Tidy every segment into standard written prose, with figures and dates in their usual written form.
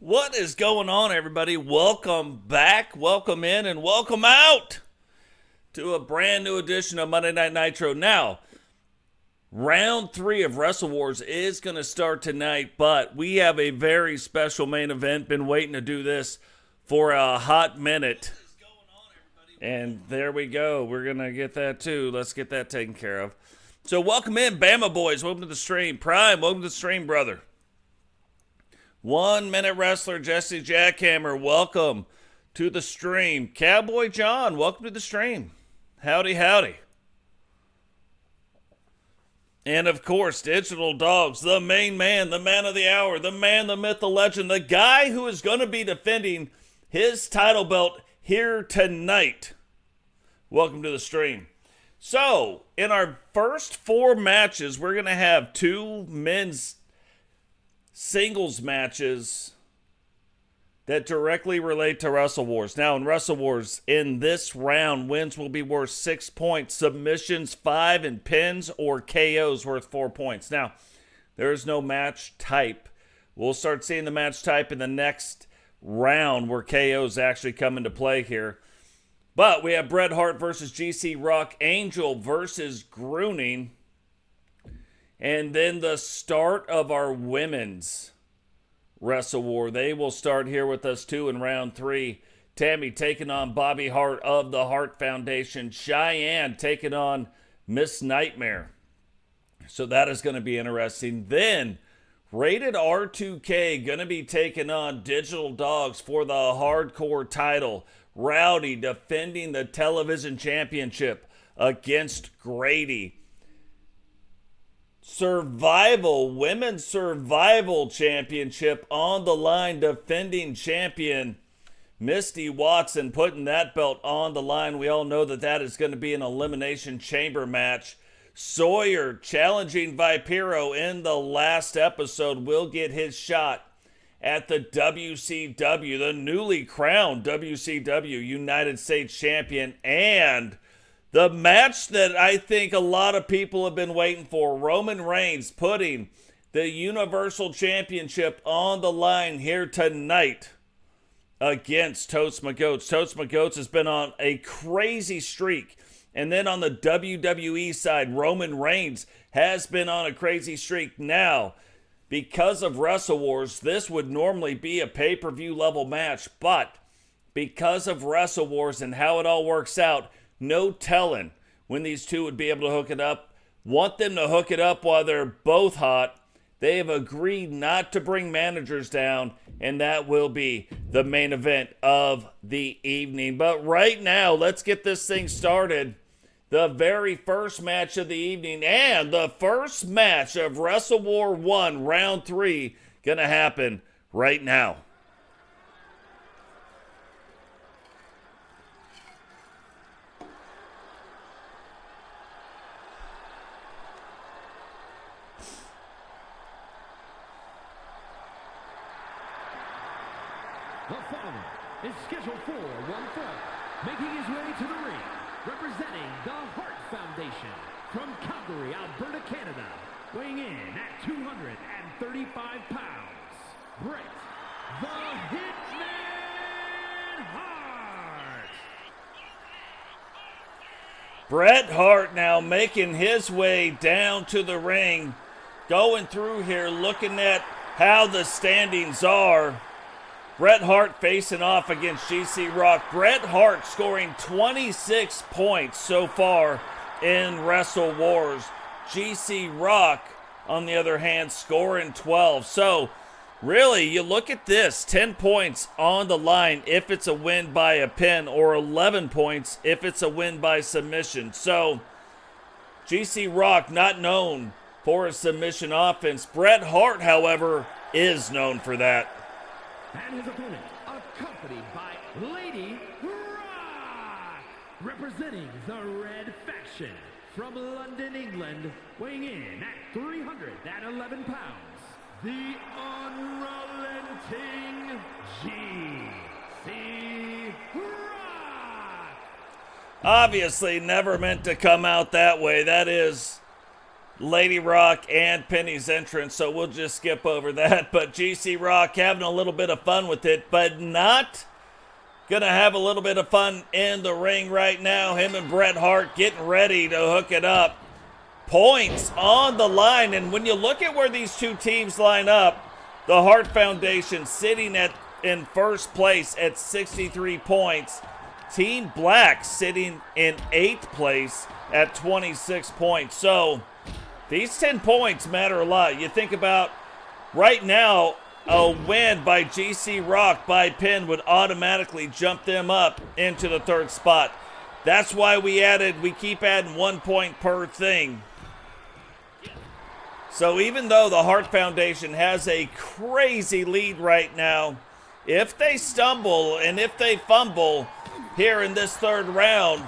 What is going on, everybody? Welcome back, welcome in, and welcome out to a brand new edition of Monday Night Nitro. Now, round 3 of Wrestle Wars is going to start tonight, but we have a very special main event. Been waiting to do this for a hot minute. And there we go. We're going to get that too. Let's get that taken care of. So welcome in, Bama Boys. Welcome to the stream. Prime, welcome to the stream, brother. 1 Minute Wrestler Jesse Jackhammer, welcome to the stream. Cowboy John, welcome to the stream. Howdy, howdy. And of course, Digital Dogs, the main man, the man of the hour, the man, the myth, the legend, the guy who is going to be defending his title belt here tonight. Welcome to the stream. So, in our first 4 matches, we're going to have 2 men's singles matches that directly relate to Wrestle Wars. Now, in Wrestle Wars, in this round, wins will be worth 6 points, submissions 5, and pins or KOs worth 4 points. Now, there is no match type. We'll start seeing the match type in the next round where KOs actually come into play here. But we have Bret Hart versus GC Rock, Angel versus Grunning. And then the start of our women's Wrestle War. They will start here with us too in round 3. TAMMY taking on Bobbi Hart of the Hart Foundation. Shyanne taking on Miss Nightmare. So that is going to be interesting. Then Rated R2K going to be taking on Digital Dogs for the hardcore title. Rowdy defending the television championship against Grady. Women's Survival Championship on the line, defending champion Misti Watson putting that belt on the line. We all know that that is going to be an Elimination Chamber match. Sawyer challenging Vipero in the last episode will get his shot at the WCW, the newly crowned WCW United States Champion, and the match that I think a lot of people have been waiting for, Roman Reigns putting the Universal Championship on the line here tonight against TotesMcGotes. TotesMcGotes has been on a crazy streak. And then on the WWE side, Roman Reigns has been on a crazy streak. Now, because of Wrestle Wars, this would normally be a pay-per-view level match. But because of Wrestle Wars and how it all works out, no telling when these two would be able to hook it up. Want them to hook it up while they're both hot. They have agreed not to bring managers down, and that will be the main event of the evening. But right now, let's get this thing started. The very first match of the evening and the first match of Wrestle War 1, Round 3, gonna happen right now. The following is scheduled for one fall, making his way to the ring, representing the Hart Foundation from Calgary, Alberta, Canada, weighing in at 235 pounds, Bret the Hitman Hart. Bret Hart now making his way down to the ring, going through here, looking at how the standings are. Bret Hart facing off against GC Rock. Bret Hart scoring 26 points so far in Wrestle Wars. GC Rock, on the other hand, scoring 12. So, really, you look at this, 10 points on the line if it's a win by a pin, or 11 points if it's a win by submission. So, GC Rock not known for his submission offense. Bret Hart, however, is known for that. And his opponent, accompanied by Lady Rock, representing the Red Faction from London, England, weighing in at 311 pounds, the unrelenting GC Rock. Obviously never meant to come out that way. That is Lady Rock and Penny's entrance, so we'll just skip over that. But GC Rock having a little bit of fun with it, but not gonna have a little bit of fun in the ring right now. Him and Bret Hart getting ready to hook it up. Points on the line, and when you look at where these two teams line up, the Hart Foundation sitting in first place at 63 points. Team Black sitting in 8th place at 26 points. So these 10 points matter a lot. You think about right now, a win by GC Rock by pin would automatically jump them up into the 3rd spot. That's why we keep adding 1 point per thing. So even though the Hart Foundation has a crazy lead right now, if they stumble and if they fumble here in this 3rd round,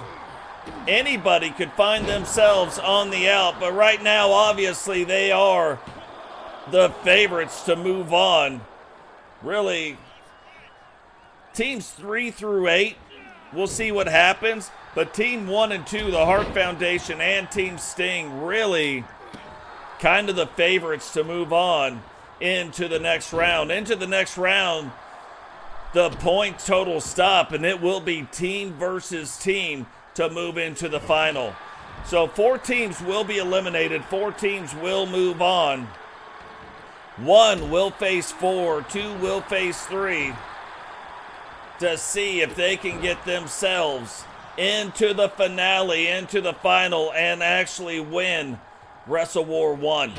anybody could find themselves on the out. But right now, obviously, they are the favorites to move on. Really, teams 3 through 8, we'll see what happens. But team 1 and 2, the Hart Foundation and Team Sting, really kind of the favorites to move on into the next round. Into the next round, the point total stop, and it will be team versus team to move into the final. So 4 teams will be eliminated. 4 teams will move on. 1 will face 4. 2 will face 3 to see if they can get themselves into the finale, into the final, and actually win Wrestle War 1.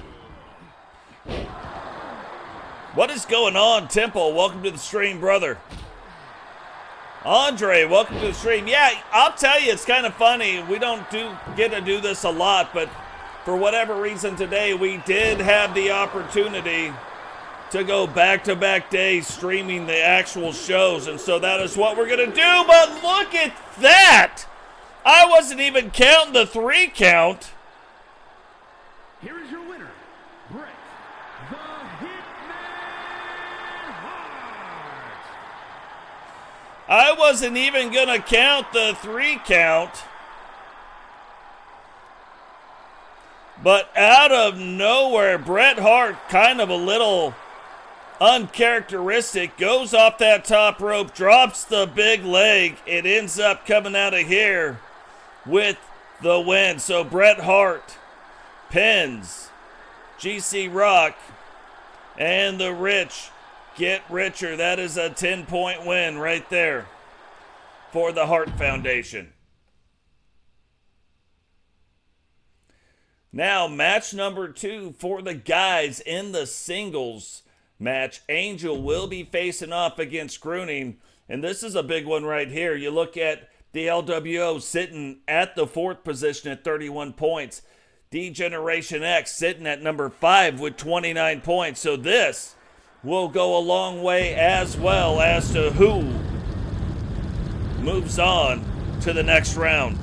What is going on, Temple? Welcome to the stream, brother. Andre, welcome to the stream. Yeah, I'll tell you, it's kind of funny. We don't get to do this a lot, but for whatever reason today, we did have the opportunity to go back-to-back days streaming the actual shows, and so that is what we're going to do. But look at that! I wasn't even counting the 3 count. Here is your winner, Bret the Hitman Hart. I wasn't even going to count the 3 count. But out of nowhere, Bret Hart, kind of a little uncharacteristic, goes off that top rope, drops the big leg. It ends up coming out of here with the win. So Bret Hart pins GC Rock, and the rich get richer. That is a 10-point win right there for the Hart Foundation. Now, match number 2 for the guys in the singles match. Angel will be facing off against Grunning, and this is a big one right here. You look at the LWO sitting at the 4th position at 31 points. D-Generation X sitting at number 5 with 29 points. So this will go a long way as well as to who moves on to the next round.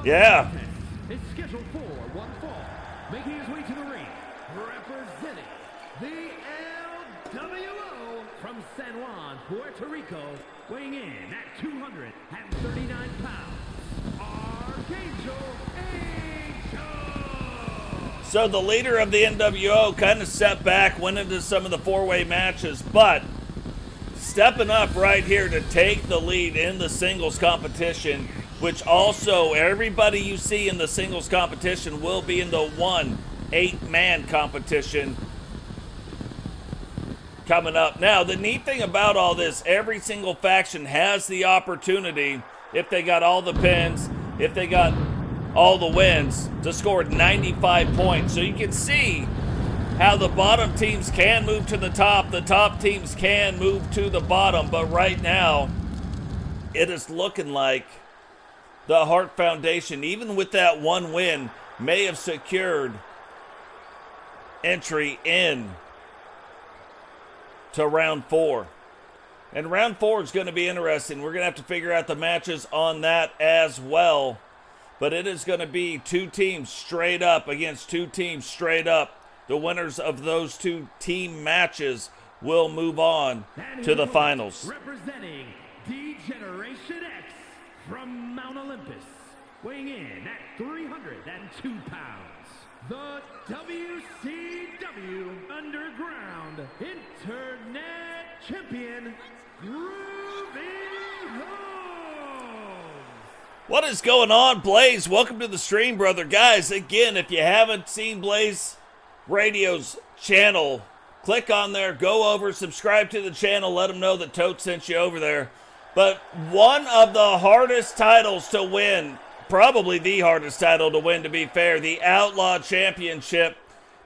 Yeah. It's scheduled for one fall, making his way to the ring, representing the LWO from San Juan, Puerto Rico, weighing in at 239 pounds, Archangel Angel. So the leader of the NWO kind of stepped back, went into some of the 4-way matches, but stepping up right here to take the lead in the singles competition, which also everybody you see in the singles competition will be in the 8-man competition coming up. Now, the neat thing about all this, every single faction has the opportunity, if they got all the pins, if they got all the wins, to score 95 points. So you can see how the bottom teams can move to the top teams can move to the bottom, but right now, it is looking like the Hart Foundation, even with that 1 win, may have secured entry in to round 4. And round 4 is going to be interesting. We're going to have to figure out the matches on that as well. But it is going to be 2 teams straight up against 2 teams straight up. The winners of those 2 team matches will move on to the finals. Representing D-Generation X from Mount Olympus, weighing in at 302 pounds, the WCW Underground Internet Champion, Ruby Holmes. What is going on, Blaze? Welcome to the stream, brother. Guys, again, if you haven't seen Blaze Radio's channel, click on there, go over, subscribe to the channel, let them know that Totes sent you over there. But one of the hardest titles to win, probably the hardest title to win, to be fair, the Outlaw Championship,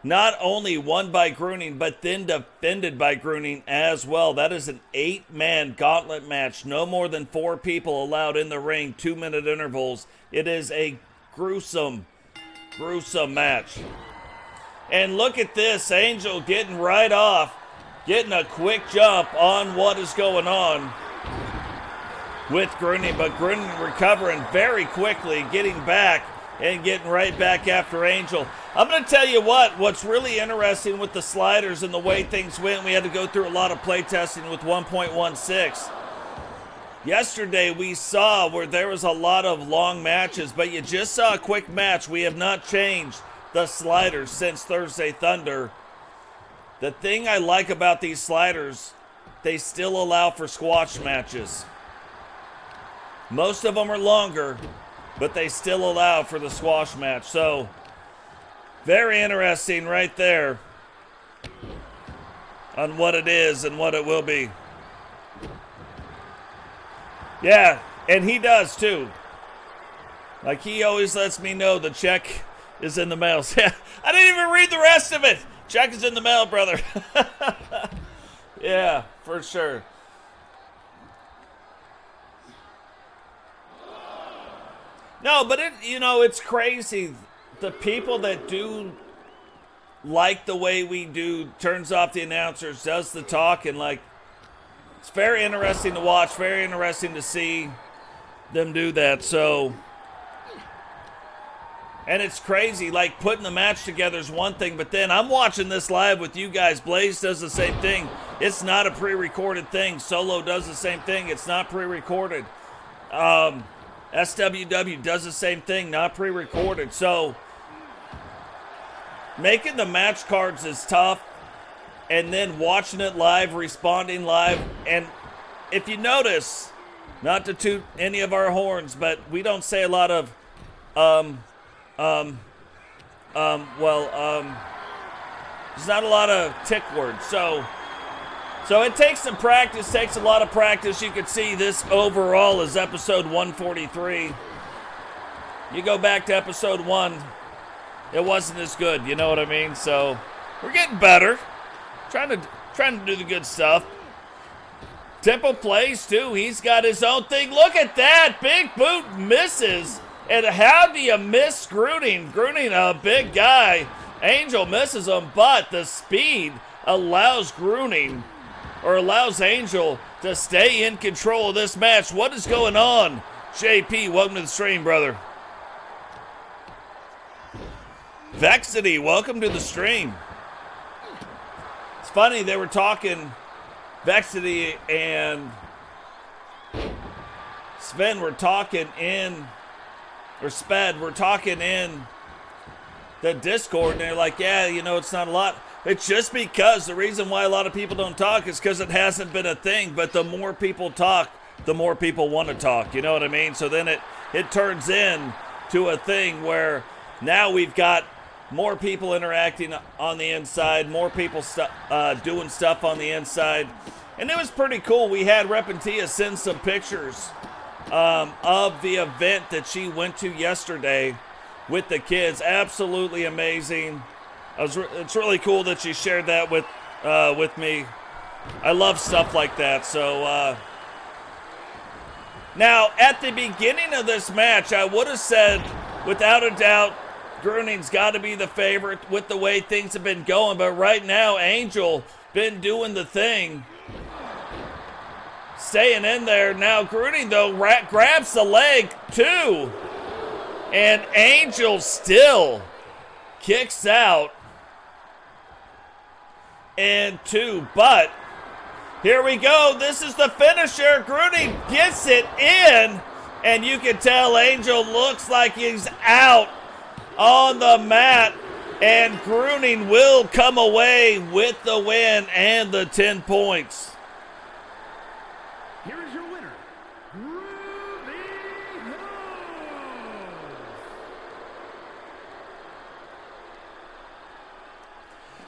not only won by Grunning, but then defended by Grunning as well. That is an 8-man gauntlet match. No more than 4 people allowed in the ring, 2-minute intervals. It is a gruesome, gruesome match. And look at this, Angel getting right off, getting a quick jump on what is going on with Grunning, but Grunning recovering very quickly, getting back and getting right back after Angel. I'm going to tell you what's really interesting with the sliders and the way things went. We had to go through a lot of play testing with 1.16. Yesterday we saw where there was a lot of long matches, but you just saw a quick match. We have not changed the sliders since Thursday Thunder. The thing I like about these sliders, they still allow for squash matches. Most of them are longer, but they still allow for the squash match. So, very interesting right there on what it is and what it will be. Yeah, and he does too. Like, he always lets me know the check is in the mail. Yeah, I didn't even read the rest of it. Check is in the mail, brother. Yeah, for sure. No, but it's crazy. The people that do like the way we do, turns off the announcers, does the talking, like, it's very interesting to watch, very interesting to see them do that. So, and it's crazy, like, putting the match together is one thing, but then I'm watching this live with you guys. Blaze does the same thing. It's not a pre-recorded thing. Solo does the same thing. It's not pre-recorded. SWW does the same thing, not pre-recorded. So, making the match cards is tough, and then watching it live, responding live. And if you notice, not to toot any of our horns, but we don't say a lot of, there's not a lot of tick words. So it takes some practice, takes a lot of practice. You can see this overall is episode 143. You go back to episode 1, it wasn't as good, you know what I mean? So we're getting better. Trying to do the good stuff. Temple plays too. He's got his own thing. Look at that. Big boot misses. And how do you miss Grunning? Grunning, a big guy. Angel misses him, but the speed allows Grunning, or allows Angel, to stay in control of this match. What is going on? JP, welcome to the stream, brother. Vexity, welcome to the stream. It's funny, they were talking, Vexity and Sven were talking in, or Sped were talking in the Discord, and they're like, yeah, it's not a lot. It's just because the reason why a lot of people don't talk is because it hasn't been a thing. But the more people talk, the more people want to talk. You know what I mean? So then it turns into a thing where now we've got more people interacting on the inside, more people doing stuff on the inside. And it was pretty cool. We had Repentia send some pictures of the event that she went to yesterday with the kids. Absolutely amazing. It's really cool that she shared that with me. I love stuff like that. So now at the beginning of this match, I would have said, without a doubt, Grunning's got to be the favorite with the way things have been going. But right now, Angel been doing the thing, staying in there. Now Grunning though grabs the leg too, and Angel still kicks out. And 2, but here we go. This is the finisher. Grunning gets it in, And you can tell Angel looks like he's out on the mat. And Grunning will come away with the win and the 10 points. Here is your winner,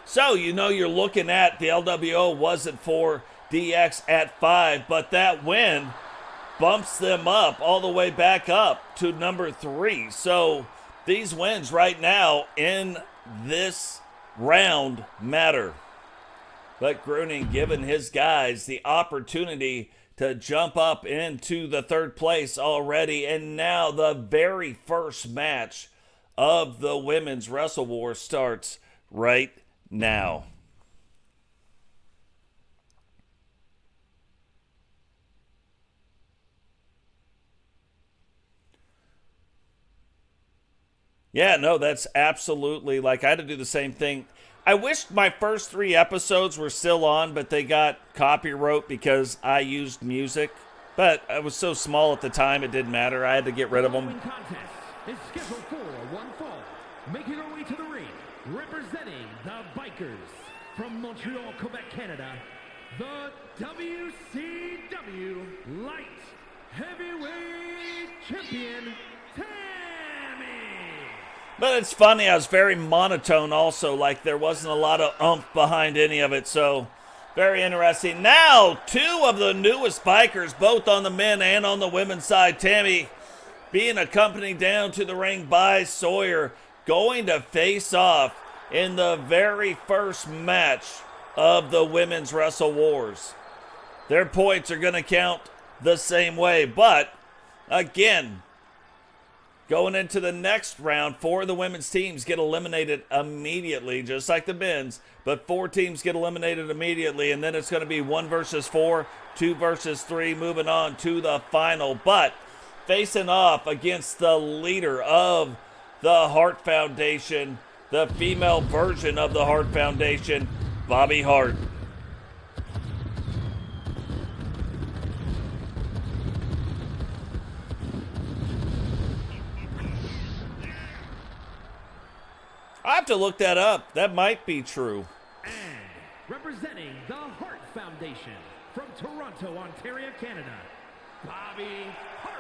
So, you know, you're looking at the LWO was at 4, DX at 5, but that win bumps them up all the way back up to number 3. So, these wins right now in this round matter. But Grunning giving his guys the opportunity to jump up into the 3rd place already. And now the very first match of the Women's Wrestle War starts right now. Yeah, no, that's absolutely, like, I had to do the same thing. I wish my first 3 episodes were still on, but they got copyright because I used music. But I was so small at the time, it didn't matter. I had to get rid of them. Contest is scheduled for one fall. Making her way to the ring, representing the Bikers from Montreal, Quebec, Canada, the WCW Light Heavyweight Champion, TAMMY. But it's funny, I was very monotone also, like there wasn't a lot of oomph behind any of it, so very interesting. Now, 2 of the newest Bikers, both on the men and on the women's side. TAMMY being accompanied down to the ring by Sawyer, going to face off in the very first match of the Women's Wrestle Wars. Their points are going to count the same way, but again, going into the next round, 4 of the women's teams get eliminated immediately, just like the men's, but 4 teams get eliminated immediately, and then it's going to be 1 versus 4, 2 versus 3, moving on to the final. But facing off against the leader of the Hart Foundation, the female version of the Hart Foundation, Bobbi Hart. I have to look that up. That might be true. And representing the Hart Foundation from Toronto, Ontario, Canada, Bobbi Hart.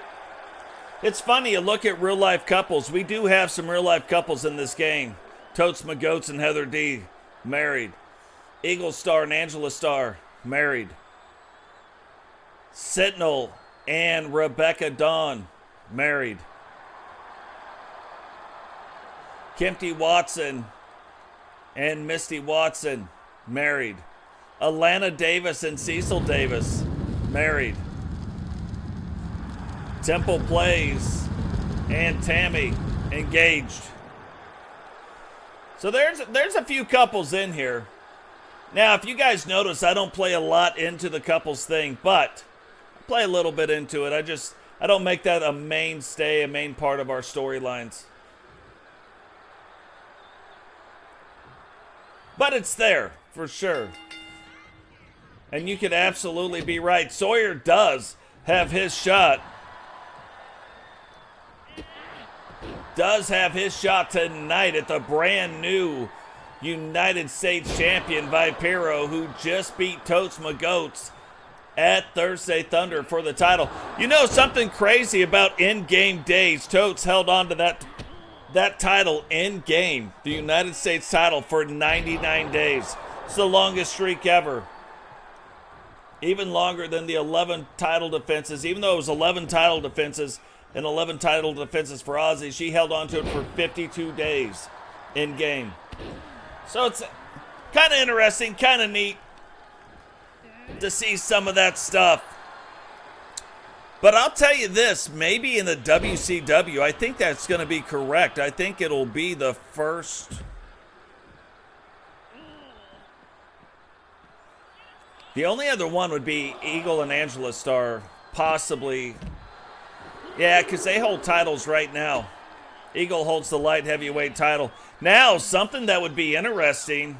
It's funny, you look at real-life couples. We do have some real-life couples in this game. TotesMcGotes and Heather D, married. Eagle Star and Angela Star, married. Sentinel and Rebecca Dawn, married. Kempty Watson and Misti Watson, married. Alana Davis and Cecil Davis, married. Temple Plays and TAMMY, engaged. So there's a few couples in here. Now, if you guys notice, I don't play a lot into the couples thing, but I play a little bit into it. I don't make that a mainstay, a main part of our storylines. But it's there, for sure. And you could absolutely be right. Sawyer does have his shot. Does have his shot tonight at the brand new United States champion Vipero, who just beat TotesMcGotes at Thursday Thunder for the title. You know something crazy about in-game days? Totes held on to that title in game, the United States title, for 99 days. It's the longest streak ever. Even longer than the 11 title defenses. Even though it was 11 title defenses and 11 title defenses for Ozzy, she held on to it for 52 days in game. So it's kind of interesting, kind of neat to see some of that stuff. But I'll tell you this, maybe in the WCW, I think that's going to be correct. I think it'll be the first. The only other one would be Eagle and Angela Star, possibly. Yeah, because they hold titles right now. Eagle holds the light heavyweight title. Now, something that would be interesting.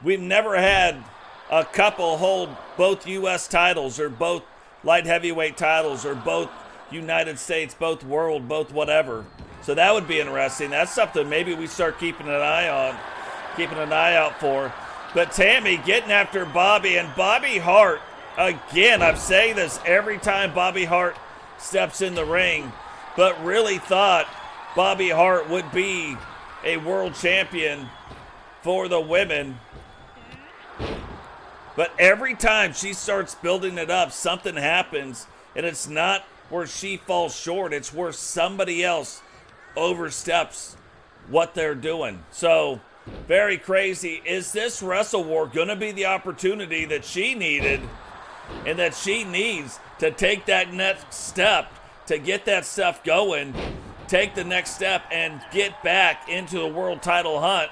We've never had a couple hold both U.S. titles or both light heavyweight titles, or both United States, both world, both whatever. So that would be interesting. That's something maybe we start keeping an eye out for. But Tammy getting after Bobbi, and Bobbi Hart, again, I'm saying this every time Bobbi Hart steps in the ring, but really thought Bobbi Hart would be a world champion for the women. But every time she starts building it up, something happens, and it's not where she falls short, it's where somebody else oversteps what they're doing. So, very crazy. Is this Wrestle War going to be the opportunity that she needed and that she needs to take that next step, to get that stuff going, take the next step and get back into the world title hunt?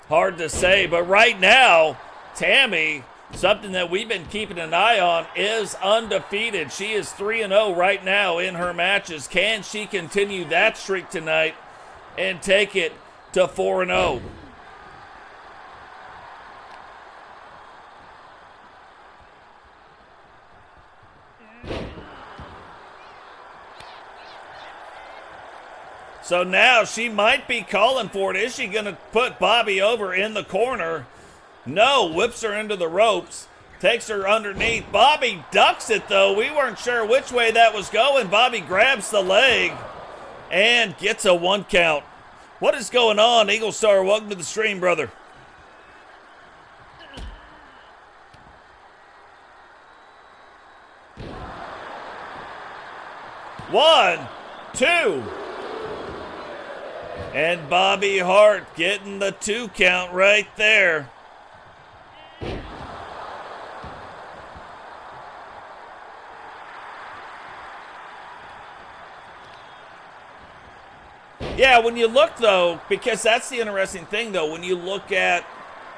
Hard to say, but right now, Tammy, something that we've been keeping an eye on, is undefeated. She is 3-0 right now in her matches. Can she continue that streak tonight and take it to 4-0? So now she might be calling for it. Is she going to put Bobbi over in the corner? No, whips her into the ropes, takes her underneath. Bobbi ducks it, though. We weren't sure which way that was going. Bobbi grabs the leg and gets a 1 count. What is going on, Eagle Star? Welcome to the stream, brother. One, two. And Bobbi Hart getting the 2 count right there. Yeah, when you look, though, because that's the interesting thing, though, when you look at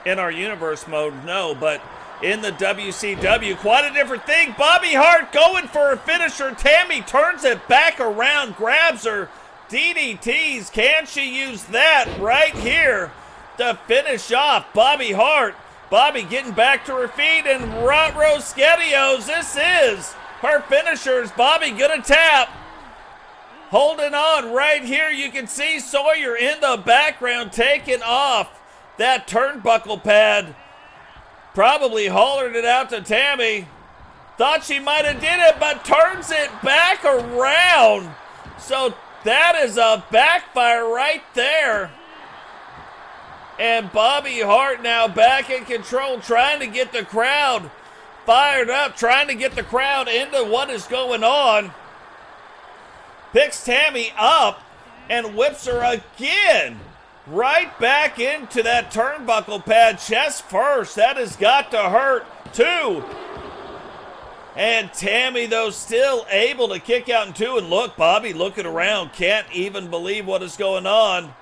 in our universe mode, no, but in the WCW, quite a different thing. Bobbi Hart going for a finisher. Tammy turns it back around, grabs her. DDTs, can she use that right here to finish off Bobbi Hart? Bobbi getting back to her feet, and Rosquetios, this is her finishers. Bobbi gonna tap. Holding on right here. You can see Sawyer in the background taking off that turnbuckle pad. Probably hollered it out to Tammy. Thought she might have did it, but turns it back around. So that is a backfire right there. And Bobbi Hart now back in control, trying to get the crowd fired up, trying to get the crowd into what is going on. Picks Tammy up and whips her again right back into that turnbuckle pad, chest first. That has got to hurt too. And Tammy, though, still able to kick out in 2. And look, Bobbi looking around, can't even believe what is going on.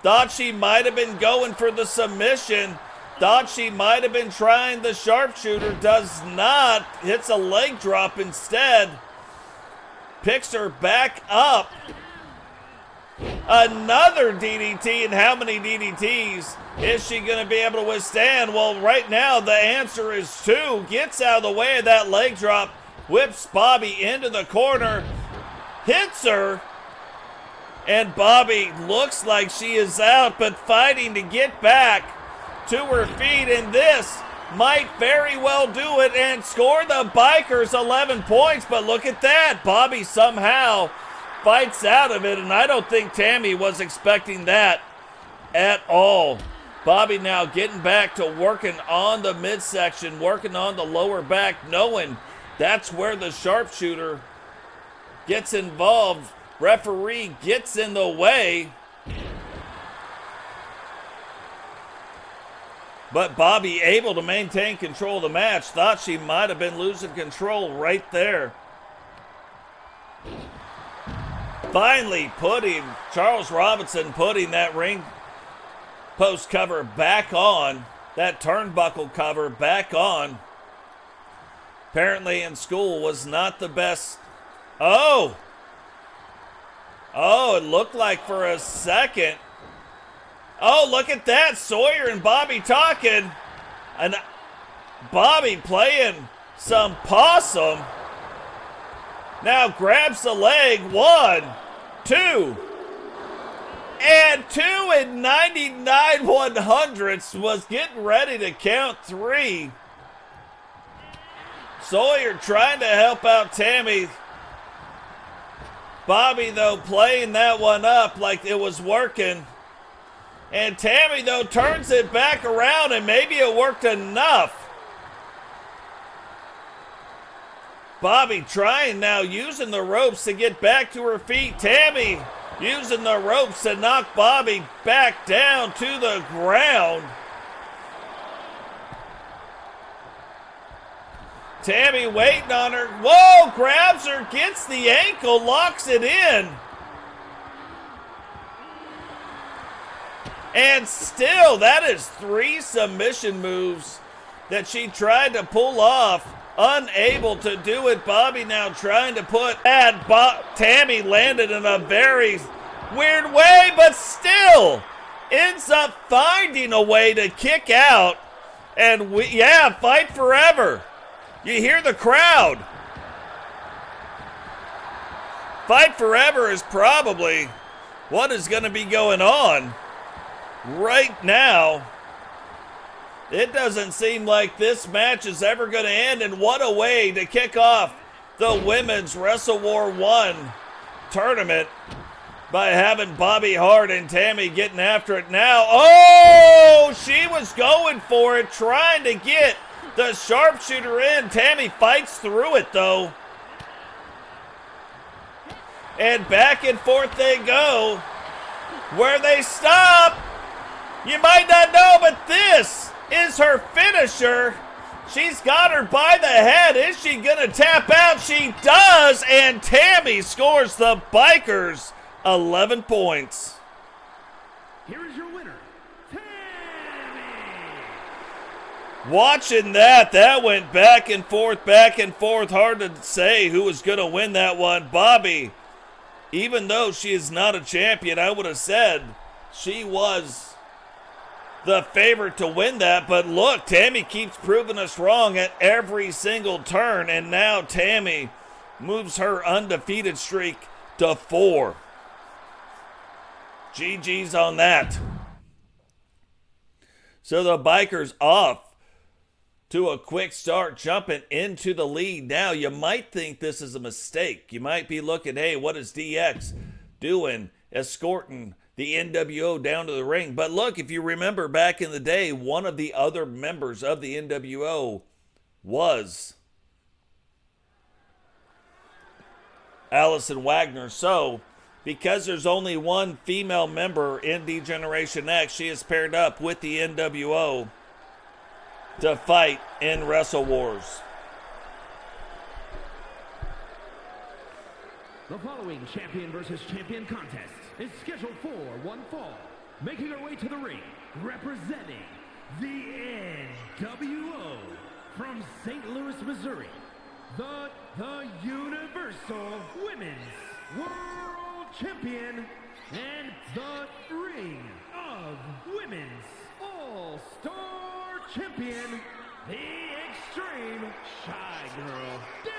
Thought she might have been going for the submission. Thought she might have been trying the sharpshooter. Does not. Hits a leg drop instead. Picks her back up. Another DDT, and how many DDTs is she going to be able to withstand? Well, right now the answer is 2. Gets out of the way of that leg drop, whips Bobbi into the corner, hits her, and Bobbi looks like she is out, but fighting to get back to her feet, and this might very well do it and score the Bikers 11 points. But look at that. Bobbi somehow fights out of it, and I don't think Tammy was expecting that at all. Bobbi now getting back to working on the midsection, working on the lower back, knowing that's where the sharpshooter gets involved. Referee gets in the way. But Bobbi able to maintain control of the match. Thought she might have been losing control right there. Finally Charles Robinson putting that ring post cover back on. That turnbuckle cover back on. Apparently in school was not the best. Oh, it looked like for a second. Oh, look at that. Sawyer and Bobbi talking. And Bobbi playing some possum. Now grabs the leg. 1, 2. And 2 and 99/100ths was getting ready to count 3. Sawyer trying to help out Tammy. Bobbi, though, playing that one up like it was working. And Tammy, though, turns it back around, and maybe it worked enough. Bobbi trying now, using the ropes to get back to her feet. Tammy using the ropes to knock Bobbi back down to the ground. Tammy waiting on her. Whoa, grabs her, gets the ankle, locks it in. And still, that is 3 submission moves that she tried to pull off. Unable to do it. Bobbi now trying to put that. Tammy landed in a very weird way, but still ends up finding a way to kick out. And fight forever. You hear the crowd. Fight forever is probably what is going to be going on right now. It doesn't seem like this match is ever going to end, and what a way to kick off the Women's Wrestle War 1 tournament by having Bobbi, Hart, and Tammy getting after it now. Oh, she was going for it, trying to get the sharpshooter in. Tammy fights through it, though. And back and forth they go. Where they stop, you might not know, but this is her finisher. She's got her by the head. Is she going to tap out? She does, and Tammy scores the Bikers 11 points. Here is your winner, Tammy. Watching that went back and forth, back and forth. Hard to say who was going to win that one. Bobbi, even though she is not a champion, I would have said she was the favorite to win that, but look, Tammy keeps proving us wrong at every single turn, and now Tammy moves her undefeated streak to 4. GG's on that. So the Bikers off to a quick start, jumping into the lead. Now, you might think this is a mistake. You might be looking, hey, what is DX doing, escorting the NWO down to the ring? But look, if you remember back in the day, one of the other members of the NWO was Allison Wagner. So, because there's only one female member in D-Generation X, she is paired up with the NWO to fight in Wrestle Wars. The following champion versus champion contest is scheduled for one fall. Making her way to the ring, representing the NWO from St. Louis, Missouri, the Universal Women's World Champion and the Ring of Women's All-Star Champion, the Extreme Shy Girl Davis.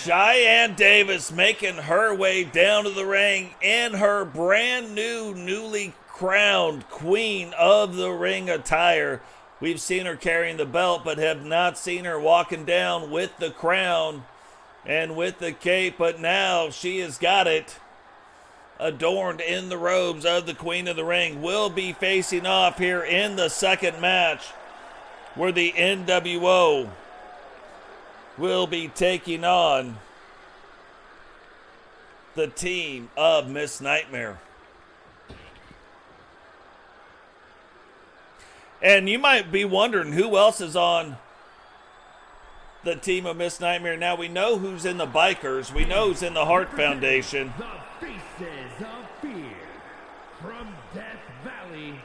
Cheyenne Davis making her way down to the ring in her brand new, newly crowned Queen of the Ring attire. We've seen her carrying the belt, but have not seen her walking down with the crown and with the cape, but now she has got it adorned in the robes of the Queen of the Ring. Will be facing off here in the second match, where the NWO will be taking on the team of Miss Nightmare. And you might be wondering who else is on the team of Miss Nightmare. Now we know who's in the Bikers. We know who's in the Hart Foundation. The Faces of Fear from Death Valley,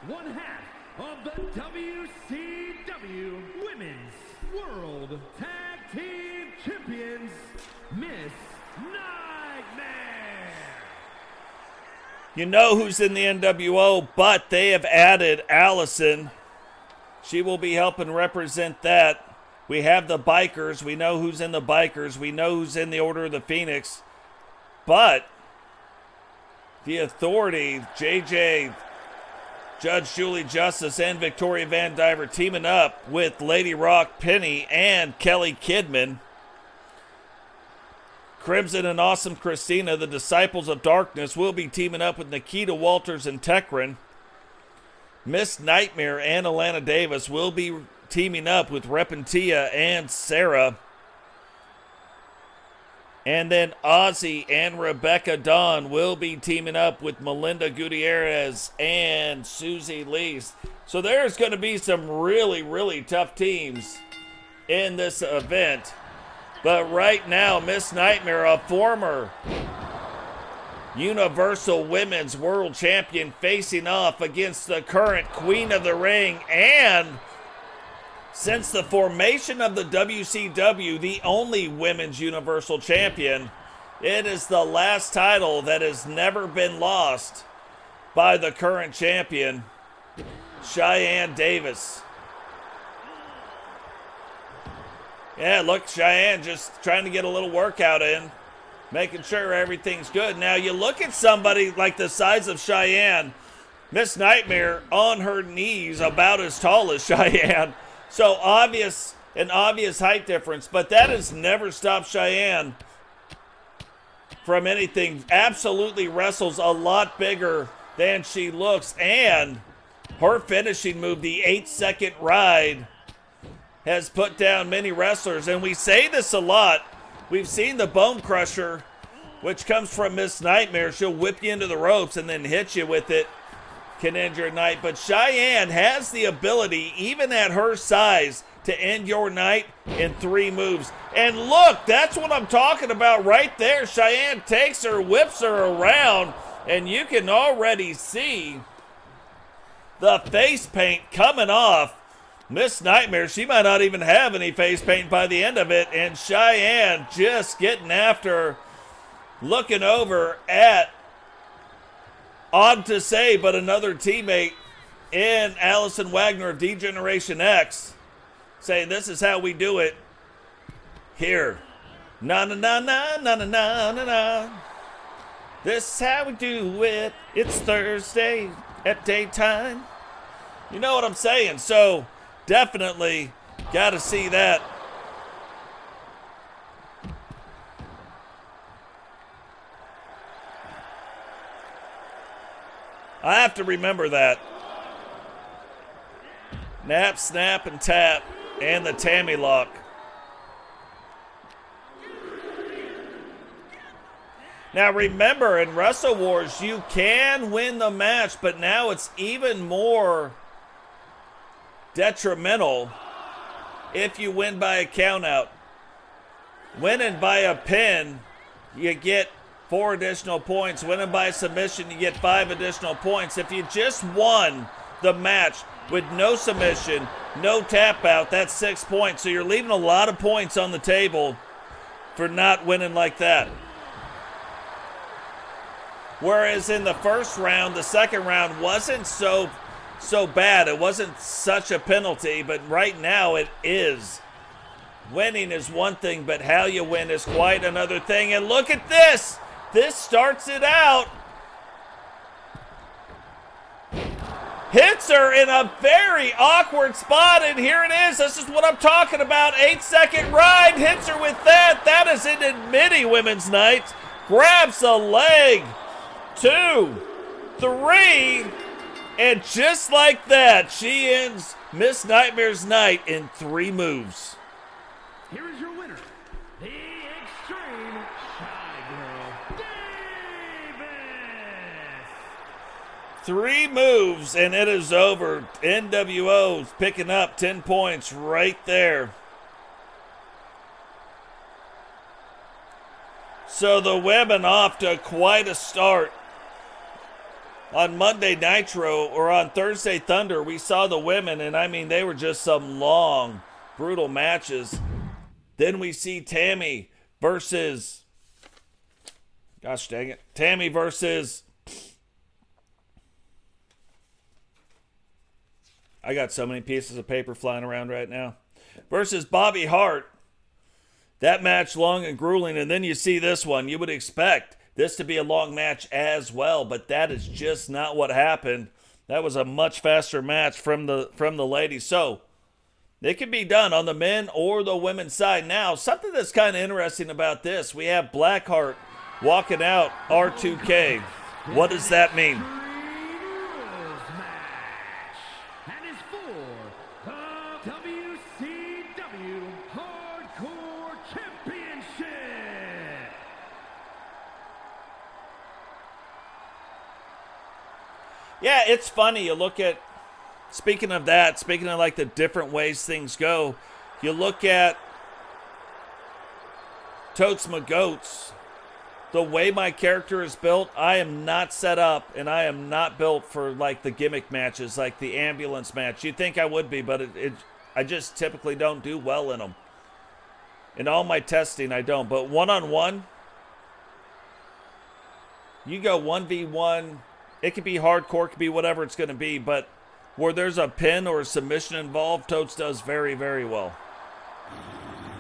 one half of the WCW Women's World Tag Team Champions, Miss Nightmare. You know who's in the NWO, but they have added Allison. She will be helping represent that We have the Bikers. We know who's in the Bikers. We know who's in the Order of the Phoenix. But the Authority, JJ, Judge Julie Justice, and Victoria Van Diver teaming up with Lady Rock, Penny, and Kelly Kidman. Crimson and Awesome Christina, the Disciples of Darkness, will be teaming up with Nikkita, Walters, and Tekrin. Miss Nightmare and Alana Davis will be teaming up with Repentia and Sarah. And then Ozzy and Rebecca Dawn will be teaming up with Melinda Gutierrez and Susie Lees. So there's going to be some really, really tough teams in this event. But right now, Miss Nightmare, a former Universal Women's World Champion, facing off against the current Queen of the Ring, and since the formation of the WCW, the only Women's Universal Champion. It is the last title that has never been lost by the current champion, Shyanne Davis. Yeah, look, Shyanne just trying to get a little workout in, making sure everything's good. Now, you look at somebody like the size of Shyanne, Miss Nightmare on her knees, about as tall as Shyanne. So an obvious height difference, but that has never stopped Shyanne from anything. Absolutely wrestles a lot bigger than she looks, and her finishing move, the 8-second ride, has put down many wrestlers. And we say this a lot. We've seen the Bone Crusher, which comes from Miss Nightmare. She'll whip you into the ropes and then hit you with it. Can end your night. But Shyanne has the ability, even at her size, to end your night in 3 moves. And look, that's what I'm talking about right there. Shyanne takes her, whips her around, and you can already see the face paint coming off. Miss Nightmare, she might not even have any face paint by the end of it, and Shyanne just getting after, looking over at, odd to say, but another teammate in Allison Wagner of D-Generation X, saying this is how we do it here. Na na na na na na na na na. This is how we do it. It's Thursday at daytime. You know what I'm saying? So definitely got to see that. I have to remember that. Nap, snap, and tap, and the Tammy lock. Now remember, in Wrestle Wars, you can win the match, but now it's even more detrimental if you win by a countout. Winning by a pin, you get 4 additional points. Winning by submission, you get 5 additional points. If you just won the match with no submission, no tap out, that's 6 points. So you're leaving a lot of points on the table for not winning like that. Whereas in the first round, the second round wasn't so bad. It wasn't such a penalty, but right now it is. Winning is one thing, but how you win is quite another thing. And look at this. This starts it out. Hits her in a very awkward spot, and here it is. This is what I'm talking about. 8-second ride. Hits her with that. That is an Admitty Women's Night. Grabs a leg. 2, 3, and just like that, she ends Miss Nightmare's night in 3 moves. Here is your winner, the Extreme Shy Girl, Davis. 3 moves, and it is over. NWO's picking up 10 points right there. So the women off to quite a start. On Monday Nitro, or on Thursday Thunder, we saw the women, and I mean, they were just some long, brutal matches. Then we see Tammy versus, gosh dang it, Tammy versus, I got so many pieces of paper flying around right now. versus Bobby Hart. That match long and grueling, and then you see this one. You would expect this to be a long match as well, but that is just not what happened. That was a much faster match from the ladies. So it can be done on the men or the women's side. Now, something that's kind of interesting about this, we have Blackheart walking out R2K. What does that mean? Yeah, it's funny. You look at, speaking of like the different ways things go, you look at TotesMcGotes, the way my character is built, I am not set up and I am not built for like the gimmick matches, like the ambulance match. You'd think I would be, but I just typically don't do well in them. In all my testing, I don't. But one-on-one, you go 1v1, it could be hardcore, it could be whatever it's going to be, but where there's a pin or a submission involved, Totes does very, very well.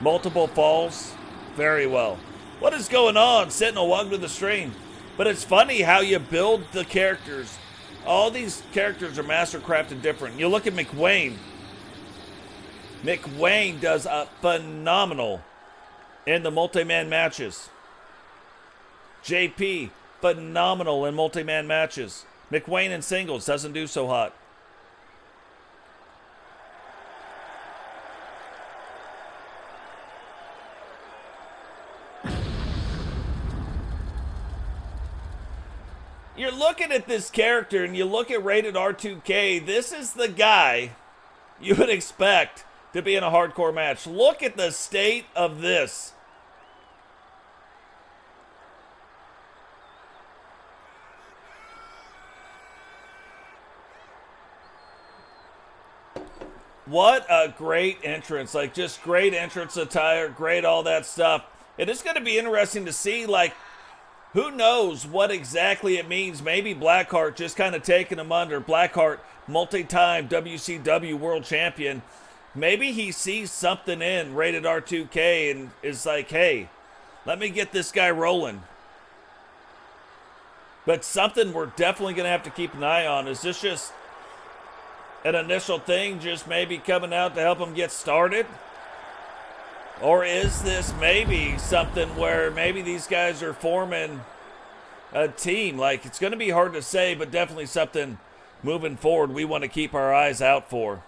Multiple falls, very well. What is going on? Sentinel, welcome to the stream. But it's funny how you build the characters. All these characters are mastercrafted different. You look at McWayne. McWayne does a phenomenal in the multi-man matches. JP, phenomenal in multi-man matches. McWayne in singles doesn't do so hot. You're looking at this character and you look at Rated R2K, this is the guy you would expect to be in a hardcore match. Look at the state of this. What a great entrance. Like, just great entrance attire, great all that stuff. It is going to be interesting to see, like, who knows what exactly it means. Maybe Blackheart just kind of taking him under. Blackheart, multi-time WCW World Champion. Maybe he sees something in Rated R2K and is like, hey, let me get this guy rolling. But something we're definitely going to have to keep an eye on. Is this just an initial thing, just maybe coming out to help him get started? Or is this maybe something where maybe these guys are forming a team? Like, it's going to be hard to say, but definitely something moving forward we want to keep our eyes out for.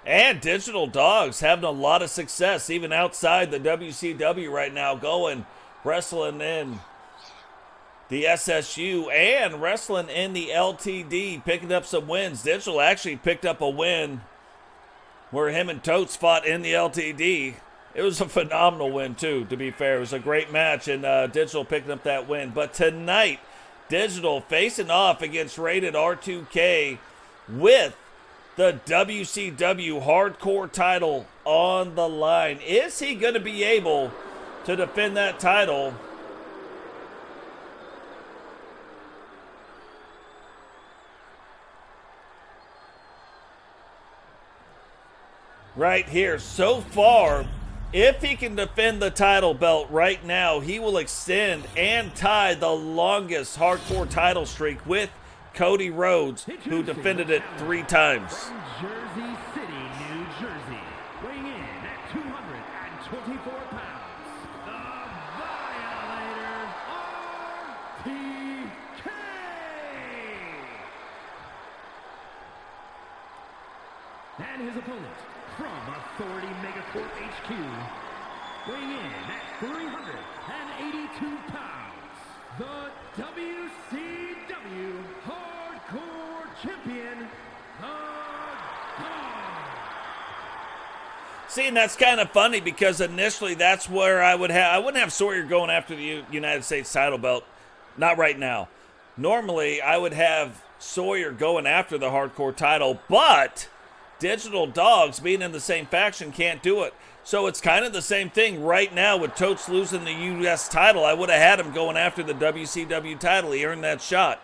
And Digital Dogs having a lot of success, even outside the WCW right now, going, wrestling in the SSU and wrestling in the LTD, picking up some wins. Digital actually picked up a win where him and Totes fought in the LTD. It was a phenomenal win, too, to be fair. It was a great match, and Digital picking up that win. But tonight, Digital facing off against Rated R2K with the WCW Hardcore title on the line. Is he going to be able to defend that title? Right here. So far, if he can defend the title belt right now, he will extend and tie the longest hardcore title streak with Cody Rhodes, who defended it 3 times. From Jersey City, New Jersey, weighing in at 224 pounds, the Violator, RTK. And his opponent, from Authority Megacorp HQ, weighing in at 382 pounds, the WCW Hardcore Champion, the God. See, and that's kind of funny because initially that's where I wouldn't have Sawyer going after the United States title belt. Not right now. Normally, I would have Sawyer going after the hardcore title, but Digital Dogs, being in the same faction, can't do it. So it's kind of the same thing right now with Totes losing the U.S. title. I would have had him going after the WCW title. He earned that shot.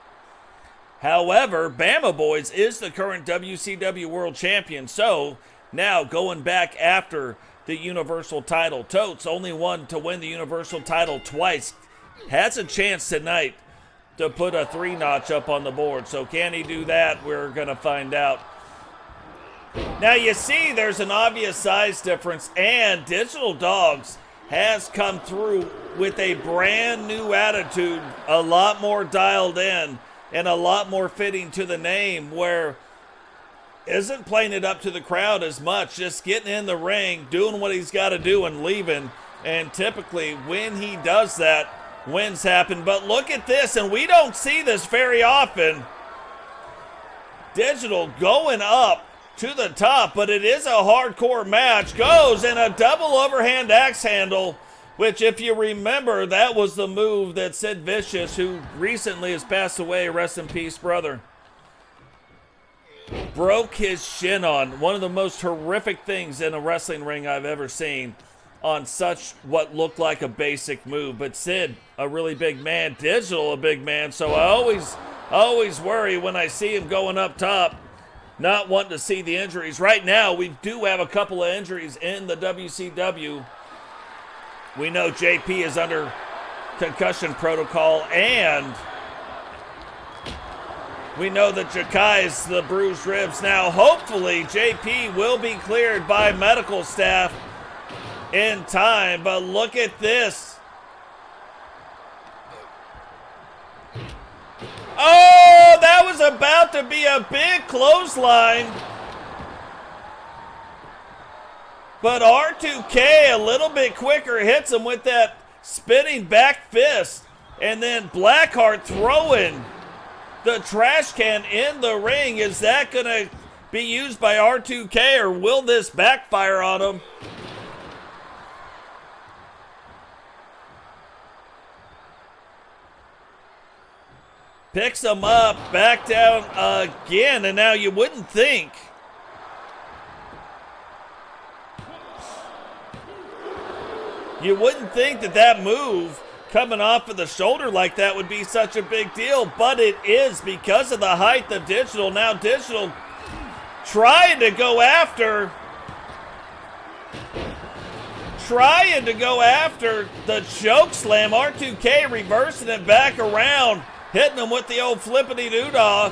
However, Bama Boys is the current WCW World Champion. So now going back after the Universal title. Totes, only one to win the Universal title twice, has a chance tonight to put a 3-notch up on the board. So can he do that? We're going to find out. Now you see there's an obvious size difference, and Digital Dogs has come through with a brand new attitude, a lot more dialed in and a lot more fitting to the name, where isn't playing it up to the crowd as much, just getting in the ring, doing what he's got to do and leaving. And typically when he does that, wins happen. But look at this, and we don't see this very often. Digital going up to the top, but it is a hardcore match. Goes in a double overhand axe handle, which if you remember, that was the move that Sid Vicious, who recently has passed away, rest in peace, brother, broke his shin on. One of the most horrific things in a wrestling ring I've ever seen on such what looked like a basic move. But Sid, a really big man, Digital, a big man, so I always worry when I see him going up top, not wanting to see the injuries. Right now, we do have a couple of injuries in the WCW. We know JP is under concussion protocol, and we know that Jakai's the bruised ribs. Now, hopefully, JP will be cleared by medical staff in time, but look at this. Oh, that was about to be a big clothesline. But R2K, a little bit quicker, hits him with that spinning back fist. And then Blackheart throwing the trash can in the ring. Is that going to be used by R2K, or will this backfire on him? Picks him up, back down again, and now you wouldn't think that move coming off of the shoulder like that would be such a big deal, but it is because of the height of Digital. Now Digital trying to go after the choke slam. R2K reversing it back around, hitting him with the old flippity-doo-dah.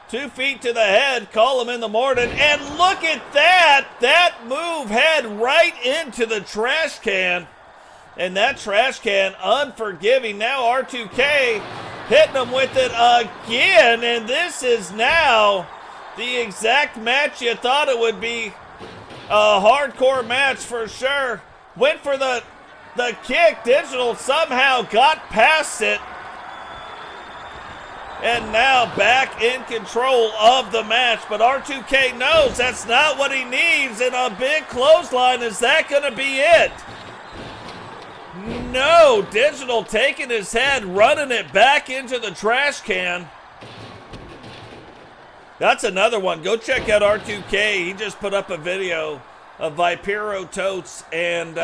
2 feet to the head, call him in the morning. And look at that! That move head right into the trash can. And that trash can unforgiving. Now R2K hitting him with it again. And this is now the exact match you thought it would be. A hardcore match for sure. Went for the kick. Digital somehow got past it. And now back in control of the match. But R2K knows that's not what he needs. And a big clothesline, is that going to be it? No, Digital taking his head, running it back into the trash can. That's another one. Go check out R2K. He just put up a video of Vipero, Totes, and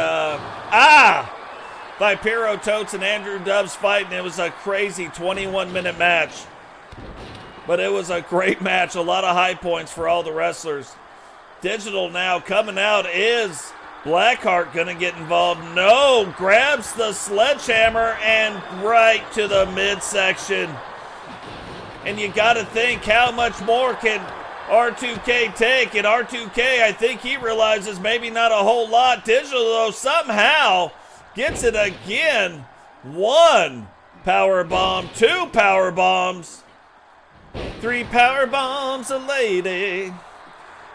Vipero, Totes, and Andrew Dubs fighting. It was a crazy 21-minute match. But it was a great match. A lot of high points for all the wrestlers. Digital now coming out. Is Blackheart going to get involved? No. Grabs the sledgehammer and right to the midsection. And you got to think, how much more can R2K take? And R2K, I think he realizes maybe not a whole lot. Digital, though, somehow gets it again. 1 power bomb, 2 power bombs, 3 power bombs, a lady.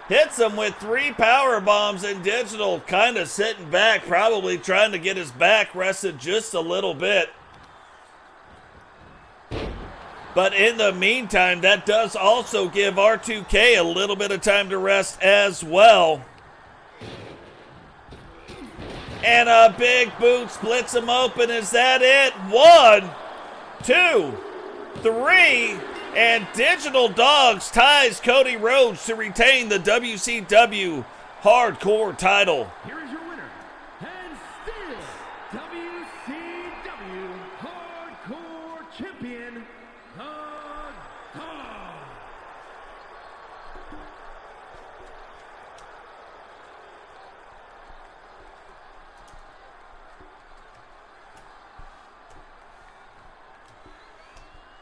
Hits him with 3 power bombs, and Digital kind of sitting back, probably trying to get his back rested just a little bit. But in the meantime, that does also give R2K a little bit of time to rest as well. And a big boot splits him open. Is that it? 1, 2, 3, and Digital Dogs ties Cody Rhodes to retain the WCW Hardcore title. Here is your winner, and still WCW Hardcore Champion, the Dog.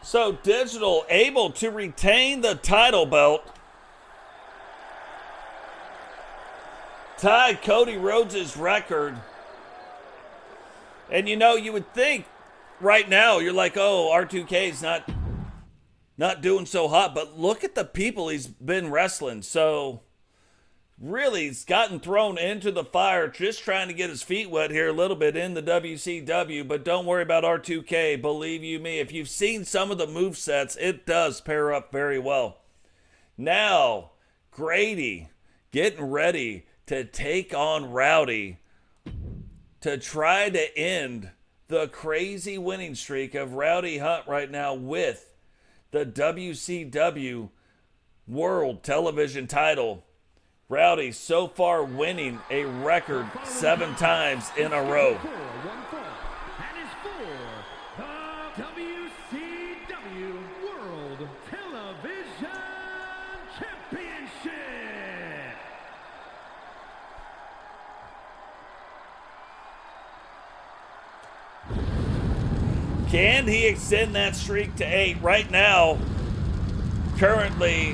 So Digital able to retain the title belt. Tied Cody Rhodes' record. And you know, you would think right now, you're like, oh, R2K's not doing so hot. But look at the people he's been wrestling. So really, he's gotten thrown into the fire, just trying to get his feet wet here a little bit in the WCW. But don't worry about R2K. Believe you me, if you've seen some of the movesets, it does pair up very well. Now, Grady getting ready to take on Rowdy to try to end the crazy winning streak of Rowdy Hunt right now with the WCW World Television title. Rowdy so far winning a record 7 times in a row. That is for the WCW World Television Championship. Can he extend that streak to 8? Right now, currently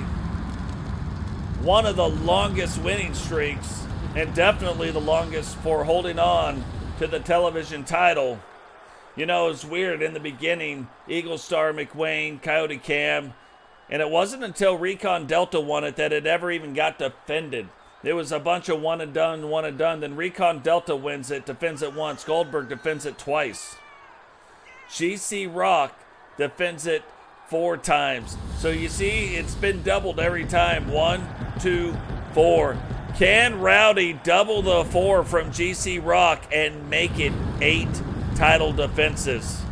one of the longest winning streaks, and definitely the longest for holding on to the television title. You know, it's weird in the beginning, Eagle Star, McWayne, Coyote Cam, and it wasn't until Recon Delta won it that it ever even got defended. It was a bunch of one and done. Then Recon Delta wins it, defends it once. Goldberg defends it twice. GC Rock defends it 4 times. So you see, it's been doubled every time. 1, 2, 4. Can Rowdy double the 4 from GC Rock and make it 8 title defenses?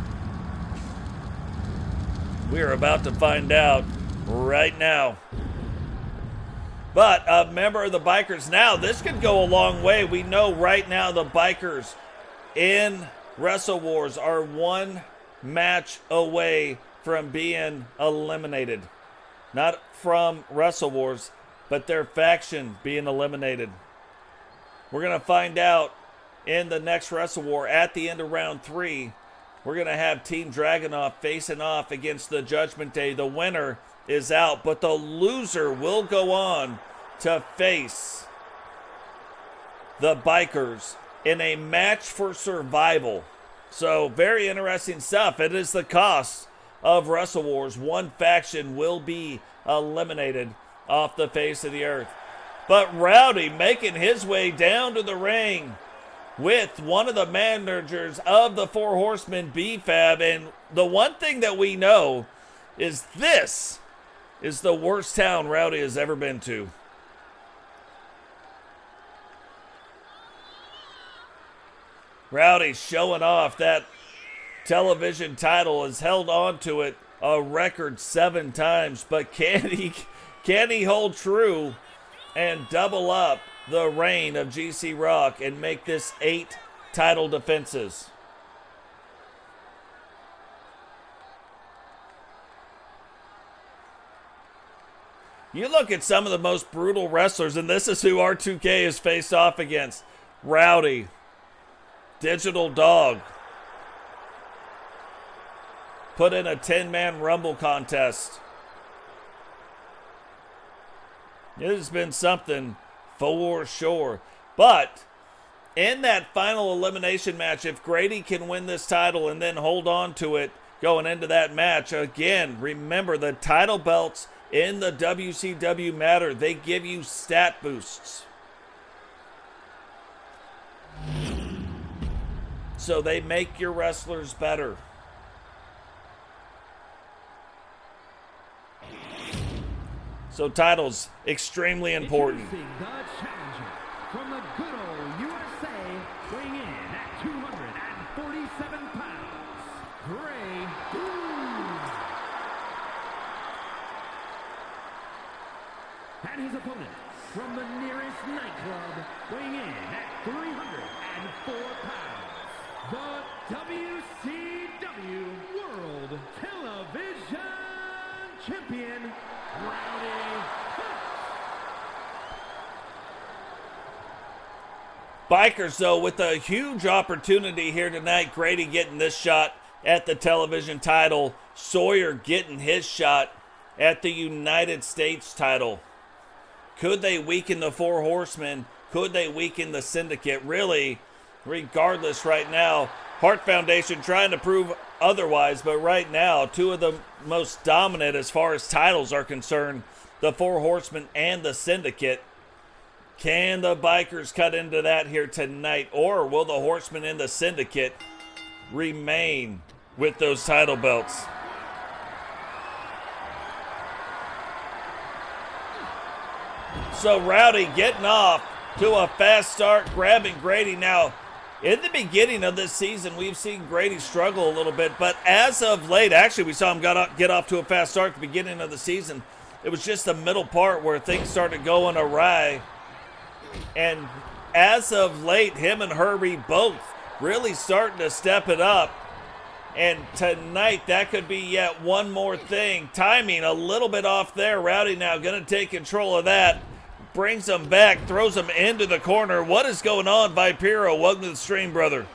We're about to find out right now. But a member of the Bikers now, this could go a long way. We know right now the Bikers in Wrestle Wars are 1 match away from being eliminated. Not from Wrestle Wars, but their faction being eliminated. We're going to find out in the next Wrestle War at the end of round 3. We're going to have Team Dragunov facing off against the Judgment Day. The winner is out, but the loser will go on to face the Bikers in a match for survival. So very interesting stuff. It is the cost of Wrestle Wars. 1 faction will be eliminated off the face of the earth. But Rowdy making his way down to the ring with one of the managers of the 4 Horsemen, B-Fab. And the one thing that we know is this is the worst town Rowdy has ever been to. Rowdy showing off that television title, has held on to it a record 7 times, but can he hold true and double up the reign of GC Rock and make this 8 title defenses? You look at some of the most brutal wrestlers, and this is who R2K has faced off against. Rowdy, Digital Dog, put in a 10-man Rumble contest. It has been something for sure. But in that final elimination match, if Grady can win this title and then hold on to it going into that match, again, remember the title belts in the WCW matter. They give you stat boosts. So they make your wrestlers better. So titles, extremely important. Introducing the challenger from the good old USA, weighing in at 247 pounds, Grady. And his opponent from the nearest nightclub, Bikers, though, with a huge opportunity here tonight. Grady getting this shot at the television title. Sawyer getting his shot at the United States title. Could they weaken the Four Horsemen? Could they weaken the Syndicate? Really, regardless right now, Hart Foundation trying to prove otherwise, but right now, two of the most dominant as far as titles are concerned, the Four Horsemen and the Syndicate. Can the Bikers cut into that here tonight, or will the Horsemen and the Syndicate remain with those title belts? So Rowdy getting off to a fast start, grabbing Grady. Now, in the beginning of this season, we've seen Grady struggle a little bit, but as of late, actually we saw him get off to a fast start at the beginning of the season. It was just the middle part where things started going awry. And as of late, him and Herbie both really starting to step it up. And tonight, that could be yet one more thing. Timing a little bit off there. Rowdy now going to take control of that. Brings him back, throws him into the corner. What is going on, Vipero? Welcome to the stream, brother.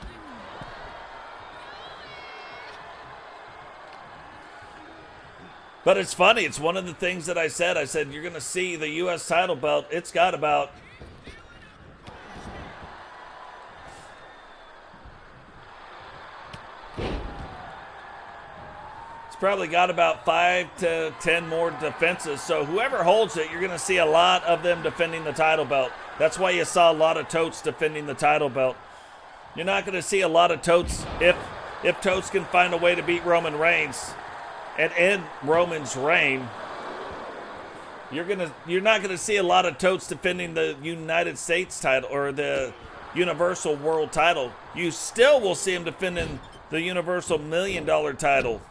But it's funny. It's one of the things that I said. I said, you're going to see the U.S. title belt. It's got about... It's probably got about 5 to 10 more defenses. So whoever holds it, you're going to see a lot of them defending the title belt. That's why you saw a lot of Totes defending the title belt. You're not going to see a lot of Totes if Totes can find a way to beat Roman Reigns and end Roman's reign. You're not going to see a lot of Totes defending the United States title or the Universal World title. You still will see him defending the Universal $1 Million title.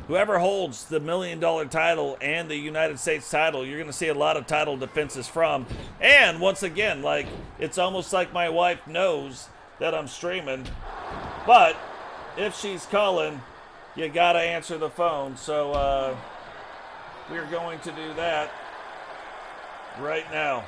Whoever holds the $1 Million title and the United States title, you're going to see a lot of title defenses from. And once again, like, it's almost like my wife knows that I'm streaming. But if she's calling, you got to answer the phone. So we're going to do that right now.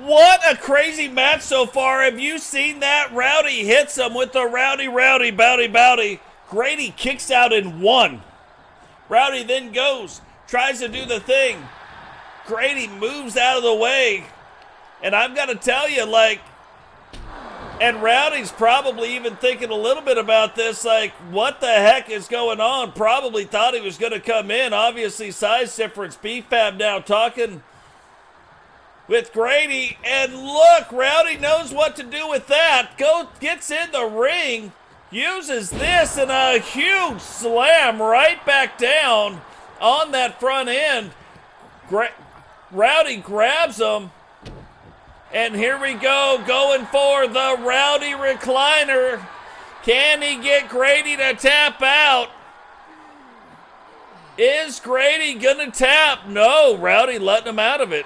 What a crazy match so far. Have you seen that? Rowdy hits him with the Rowdy, Bowdy. Grady kicks out in one. Rowdy then goes, tries to do the thing. Grady moves out of the way. And I've got to tell you, like, and Rowdy's probably even thinking a little bit about this, like, what the heck is going on? Probably thought he was going to come in. Obviously, size difference. BFAB now talking with Grady, and look, Rowdy knows what to do with that. Gets in the ring, uses this, and a huge slam right back down on that front end. Rowdy grabs him, and here we go, going for the Rowdy recliner. Can he get Grady to tap out? Is Grady gonna tap? No, Rowdy letting him out of it.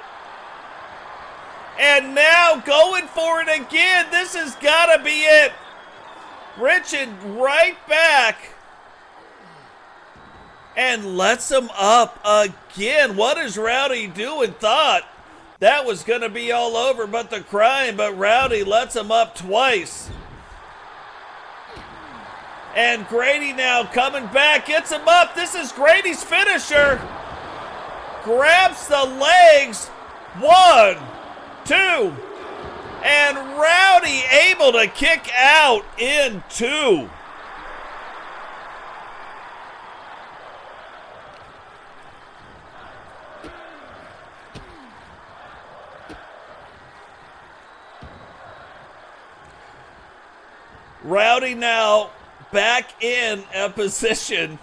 And now going for it again. This has got to be it. Richard right back. And lets him up again. What is Rowdy doing? Thought that was going to be all over but the crime. But Rowdy lets him up twice. And Grady now coming back. Gets him up. This is Grady's finisher. Grabs the legs. 1, 2, and Rowdy able to kick out in 2. Rowdy now back in a position.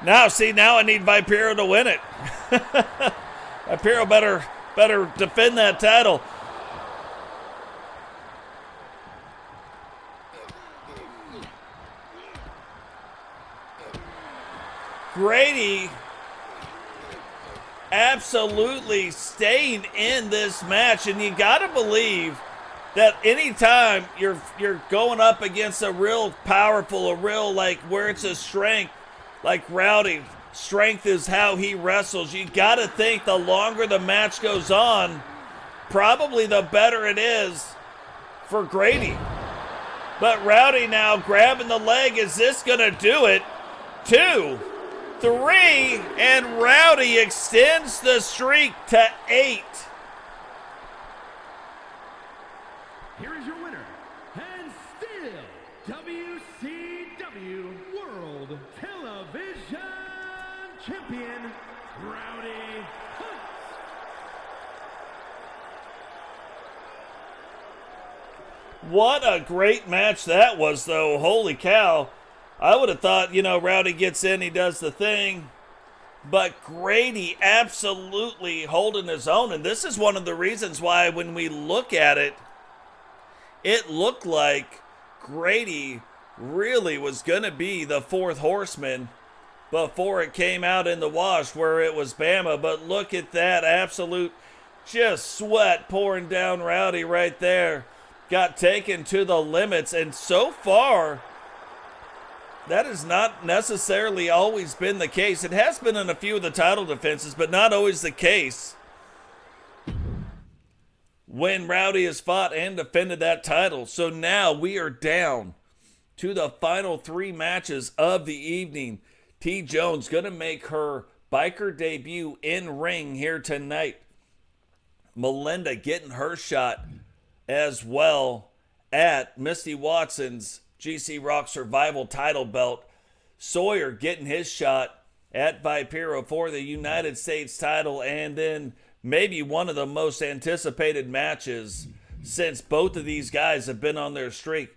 Now I need Vipero to win it. Vipero better defend that title. Grady absolutely staying in this match, and you gotta believe that anytime you're going up against a real powerful, a real, like, where it's a strength, like Rowdy, strength is how he wrestles. You got to think the longer the match goes on, probably the better it is for Grady. But Rowdy now grabbing the leg. Is this going to do it? 2, 3, and Rowdy extends the streak to 8. Here is your winner, and still WCW World Television Champion, Rowdy Hart. What a great match that was, though. Holy cow. I would have thought, Rowdy gets in, he does the thing. But Grady absolutely holding his own. And this is one of the reasons why when we look at it, it looked like Grady really was going to be the fourth horseman before it came out in the wash where it was Bama. But look at that absolute just sweat pouring down Rowdy right there. Got taken to the limits. And so far, that has not necessarily always been the case. It has been in a few of the title defenses, but not always the case when Rowdy has fought and defended that title. So now we are down to the final 3 matches of the evening. TJones going to make her biker debut in ring here tonight. Melinda getting her shot as well at Misti Watson's GC Rock Survival title belt. Sawyer getting his shot at Vipero for the United States title, and then maybe one of the most anticipated matches since both of these guys have been on their streak.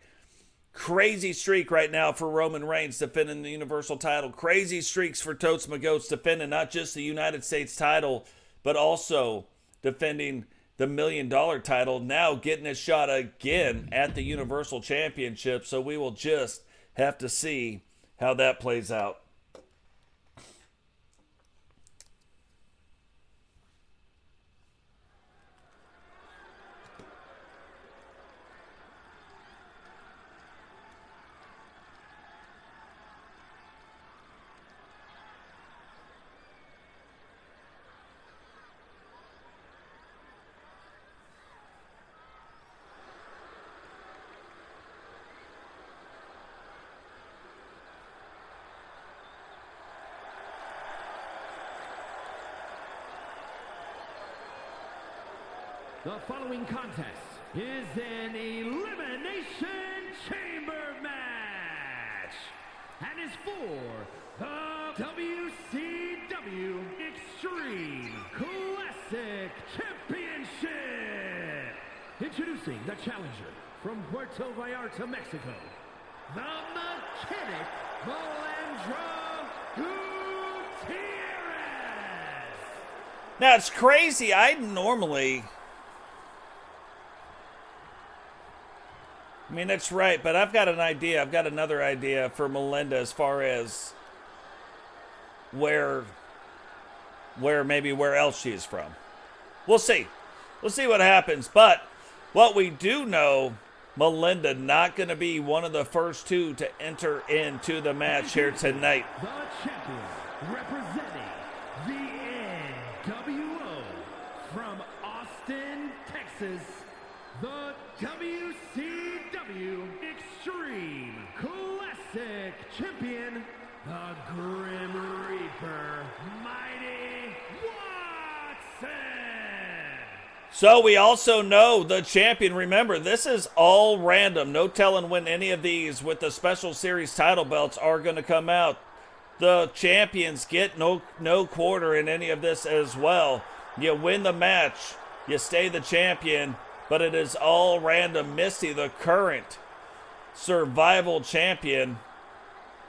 Crazy streak right now for Roman Reigns defending the Universal title. Crazy streaks for TotesMcGotes defending not just the United States title, but also defending the $1 million title. Now getting a shot again at the Universal Championship. So we will just have to see how that plays out. The following contest is an Elimination Chamber match and is for the WCW Extreme Classic Championship. Introducing the challenger from Puerto Vallarta, Mexico, the mechanic Melinda. Now, it's crazy. I mean, that's right, but I've got an idea. I've got another idea for Melinda as far as where else she's from. We'll see. We'll see what happens. But what we do know, Melinda not going to be one of the first two to enter into the match here tonight. The champion representing the NWO from Austin, Texas, the WCW Extreme Classic Champion, the Grim Reaper, Mighty Watson. So we also know the champion. Remember, this is all random. No telling when any of these with the special series title belts are going to come out. The champions get no quarter in any of this as well. You win the match, you stay the champion, but it is all random. Misti, the current survival champion,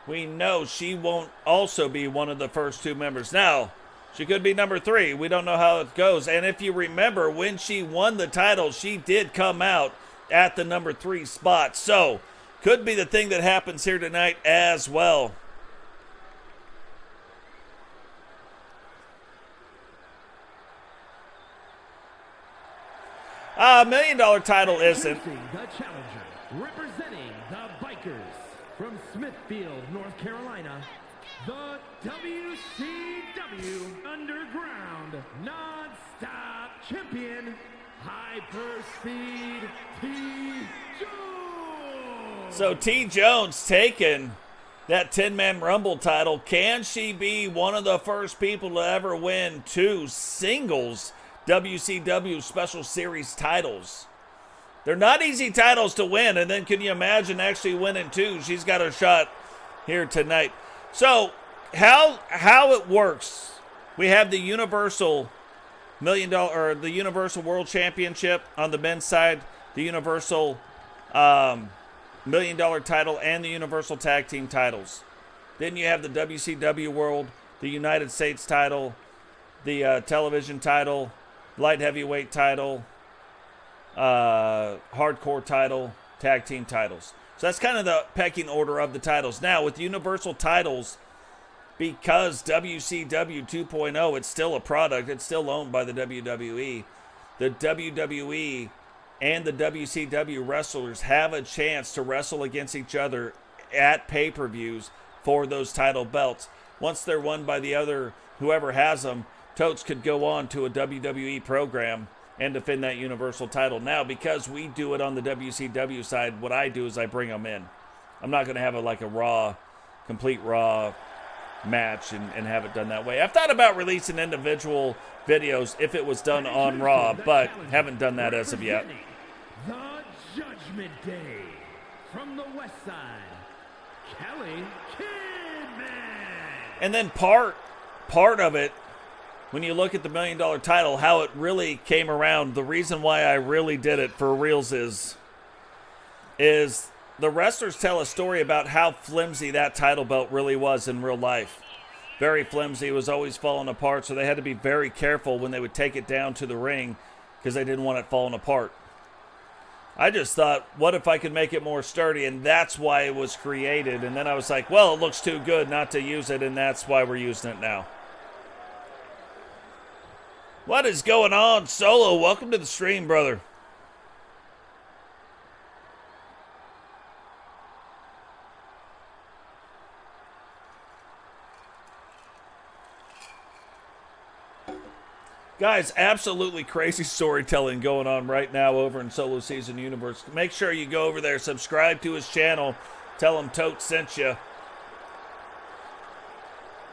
we know she won't also be one of the first two members. Now, she could be number 3. We don't know how it goes. And if you remember, when she won the title, she did come out at the number 3 spot. So, could be the thing that happens here tonight as well. $1 million title isn't. The challenger, representing the Bikers from Smithfield, North Carolina, the WCW Underground Non-Stop Champion, Hyperspeed TJones. So TJones taking that 10-man Rumble title. Can she be one of the first people to ever win 2 singles WCW Special Series titles? They're not easy titles to win, and then can you imagine actually winning 2? She's got a shot here tonight. So how it works, we have the Universal the Universal World Championship on the men's side, the Universal $1 million title, and the Universal Tag Team titles. Then you have the WCW World, the United States title, the television title, light heavyweight title, hardcore title, tag team titles. So that's kind of the pecking order of the titles. Now, with Universal titles, because WCW 2.0, it's still a product, it's still owned by the WWE, the WWE and the WCW wrestlers have a chance to wrestle against each other at pay-per-views for those title belts. Once they're won by the other, whoever has them, Totes could go on to a WWE program and defend that Universal title. Now, because we do it on the WCW side, what I do is I bring them in. I'm not going to have a complete Raw match and have it done that way. I've thought about releasing individual videos if it was done on Raw, but haven't done that as of yet. The Judgment Day from the West Side, Kelly Kidman. And then part of it, when you look at the $1 million title, how it really came around, the reason why I really did it for reals is the wrestlers tell a story about how flimsy that title belt really was in real life. Very flimsy. It was always falling apart, so they had to be very careful when they would take it down to the ring because they didn't want it falling apart. I just thought, what if I could make it more sturdy? And that's why it was created. And then I was like, well, it looks too good not to use it, and that's why we're using it now. What is going on, Solo? Welcome to the stream, brother. Guys, absolutely crazy storytelling going on right now over in Solo Season Universe. Make sure you go over there, subscribe to his channel, tell him Totes sent you.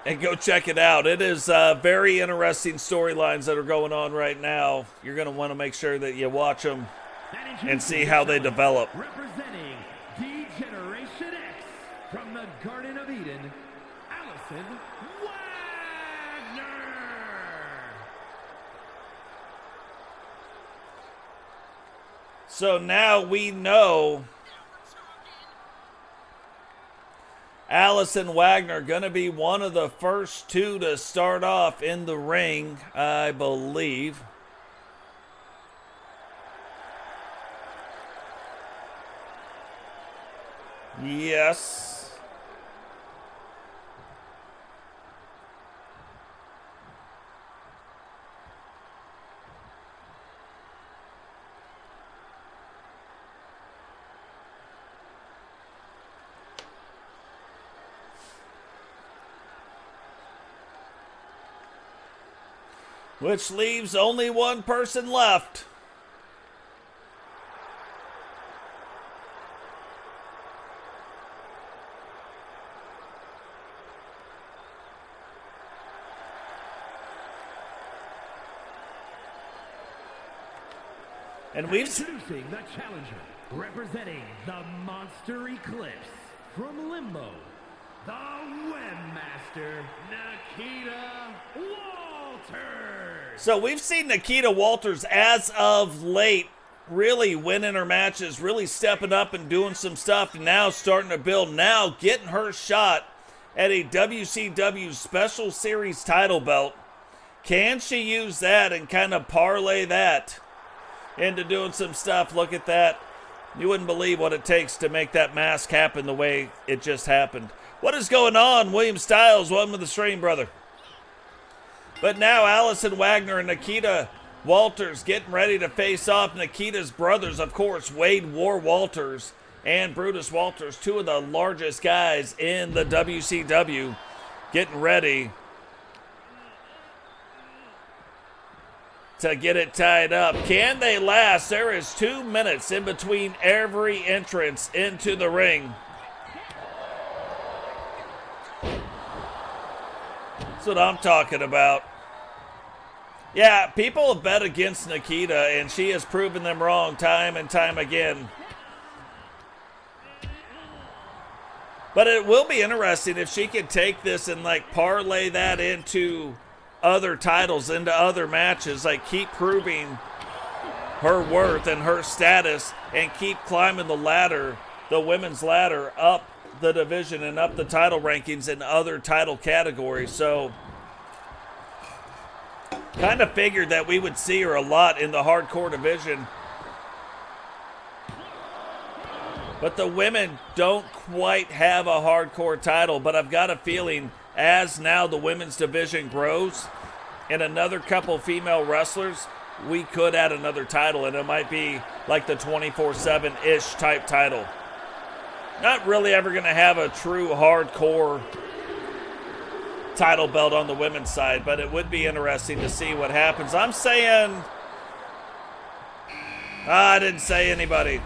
and go check it out. It is very interesting storylines that are going on right now. You're going to want to make sure that you watch them and see how they develop. Representing D-Generation X from the Garden of Eden, Allison Wagner. So now we know Allison Wagner going to be one of the first two to start off in the ring, I believe. Yes. Which leaves only one person left. And we've introducing the challenger, representing the Monster Eclipse from Limbo, the Webmaster, Nikkita Walters. So we've seen Nikkita Walters as of late really winning her matches, really stepping up and doing some stuff, and now starting to build, now getting her shot at a WCW Special Series title belt. Can she use that and kind of parlay that into doing some stuff? Look at that. You wouldn't believe what it takes to make that mask happen the way it just happened. What is going on? William Styles, welcome to the stream, brother. But now Allison Wagner and Nikkita Walters getting ready to face off. Nikkita's brothers, of course, Wade War Walters and Brutus Walters, two of the largest guys in the WCW, getting ready to get it tied up. Can they last? There is 2 minutes in between every entrance into the ring. That's what I'm talking about. Yeah, people have bet against Nikkita, and she has proven them wrong time and time again. But it will be interesting if she can take this and like parlay that into other titles, into other matches, like keep proving her worth and her status and keep climbing the ladder, the women's ladder, up the division and up the title rankings in other title categories. So kind of figured that we would see her a lot in the hardcore division. But the women don't quite have a hardcore title, but I've got a feeling as now the women's division grows and another couple female wrestlers, we could add another title, and it might be like the 24/7-ish type title. Not really ever going to have a true hardcore title belt on the women's side, but it would be interesting to see what happens. I'm saying, I didn't say anybody.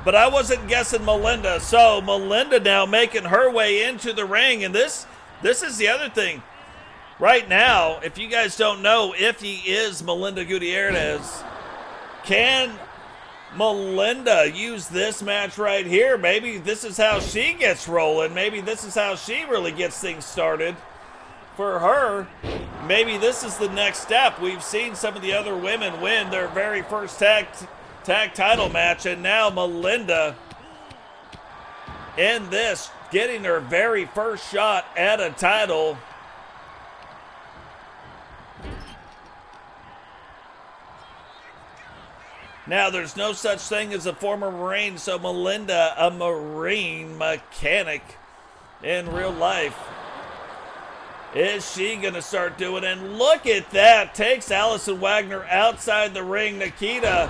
But I wasn't guessing Melinda. So Melinda now making her way into the ring, and this is the other thing. Right now, if you guys don't know if he is Melinda Gutierrez, can Melinda use this match right here? Maybe this is how she gets rolling. Maybe this is how she really gets things started for her. Maybe this is the next step. We've seen some of the other women win their very first tag title match, and now Melinda in this, getting her very first shot at a title. Now, there's no such thing as a former Marine, so Melinda, a Marine mechanic in real life. Is she going to start doing it? And look at that. Takes Allison Wagner outside the ring. Nikkita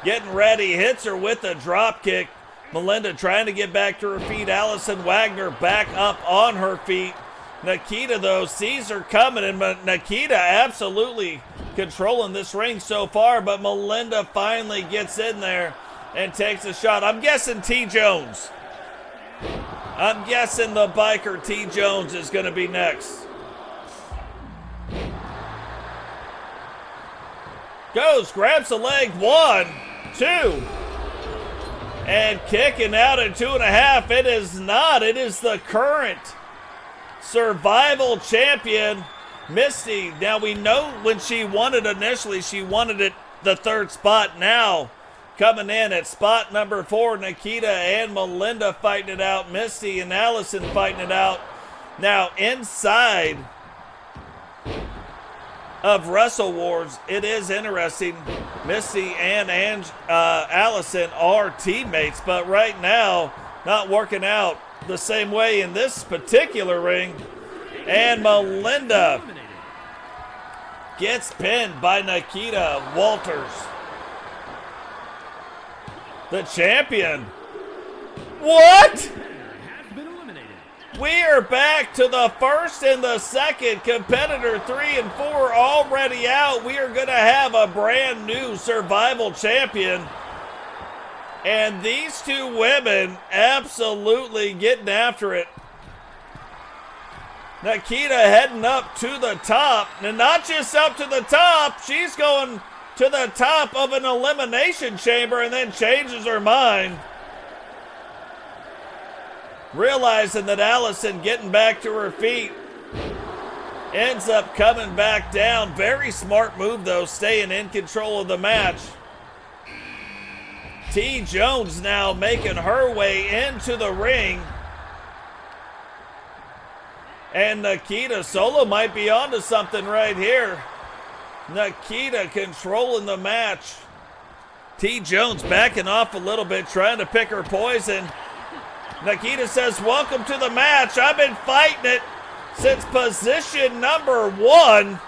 getting ready, hits her with a drop kick. Melinda trying to get back to her feet. Allison Wagner back up on her feet. Nikkita, though, sees her coming, and Nikkita absolutely controlling this ring so far, but Melinda finally gets in there and takes a shot. I'm guessing TJones. I'm guessing the biker TJones is going to be next. Goes, grabs the leg, 1, 2. And kicking out at 2.5. It is not. It is the current survival champion, Misti. Now we know when she won it initially, she wanted it the 3rd spot. Now coming in at spot number 4, Nikkita and Melinda fighting it out. Misti and Allison fighting it out. Now inside of Wrestle Wars, it is interesting. Misti and Allison are teammates, but right now not working out the same way in this particular ring. And Melinda gets pinned by Nikkita Walters. The champion. What? We are back to the 1st and the 2nd. Competitor 3 and 4 already out. We are going to have a brand new survival champion. And these 2 women absolutely getting after it. Nikkita heading up to the top. And not just up to the top. She's going to the top of an elimination chamber and then changes her mind. Realizing that Allison getting back to her feet ends up coming back down. Very smart move though, staying in control of the match. TJones now making her way into the ring. And Nikkita solo might be onto something right here. Nikkita controlling the match. TJones backing off a little bit, trying to pick her poison. Nikkita says, welcome to the match. I've been fighting it since position number 1.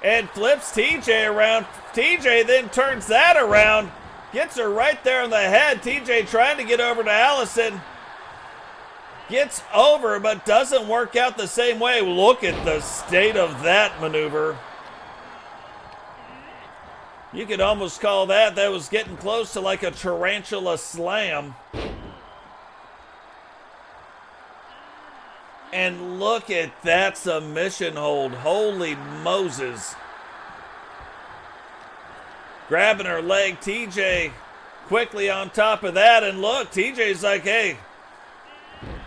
And flips TJ around. TJ then turns that around. Gets her right there on the head. TJ trying to get over to Allison. Gets over, but doesn't work out the same way. Look at the state of that maneuver. You could almost call that was getting close to like a tarantula slam. And look at that submission hold. Holy Moses. Grabbing her leg. TJ quickly on top of that. And look, TJ's like, hey,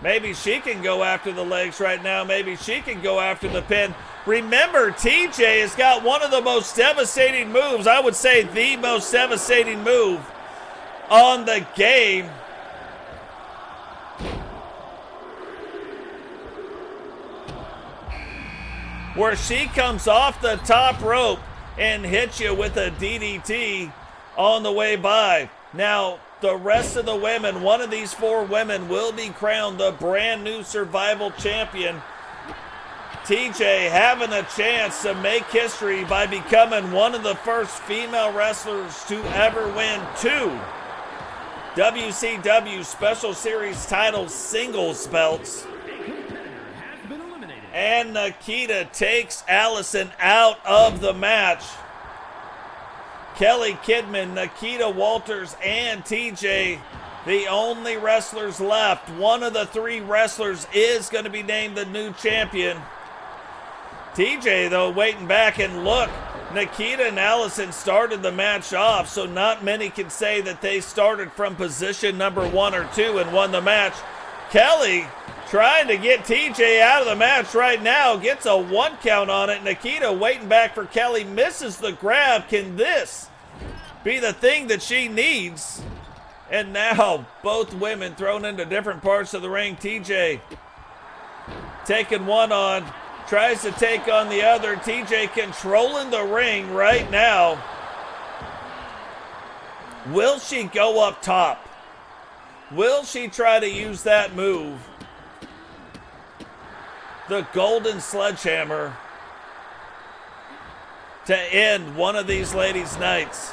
maybe she can go after the legs right now. Maybe she can go after the pin. Remember, TJ has got one of the most devastating moves, I would say the most devastating move on the game. Where she comes off the top rope and hits you with a DDT on the way by. Now, the rest of the women, one of these 4 women will be crowned the brand new survival champion. TJ having a chance to make history by becoming one of the first female wrestlers to ever win 2 WCW Special Series title singles belts. And Nikkita takes Allison out of the match. Kelly Kidman, Nikkita Walters, and TJ, the only wrestlers left. One of the 3 wrestlers is going to be named the new champion. TJ, though, waiting back, and look, Nikkita and Allison started the match off, so not many can say that they started from position number 1 or 2 and won the match. Kelly trying to get TJ out of the match right now, gets a 1 count on it. Nikkita waiting back for Kelly, misses the grab. Can this be the thing that she needs? And now both women thrown into different parts of the ring. TJ taking one on, tries to take on the other. TJ controlling the ring right now. Will she go up top? Will she try to use that move? The golden sledgehammer to end one of these ladies' nights.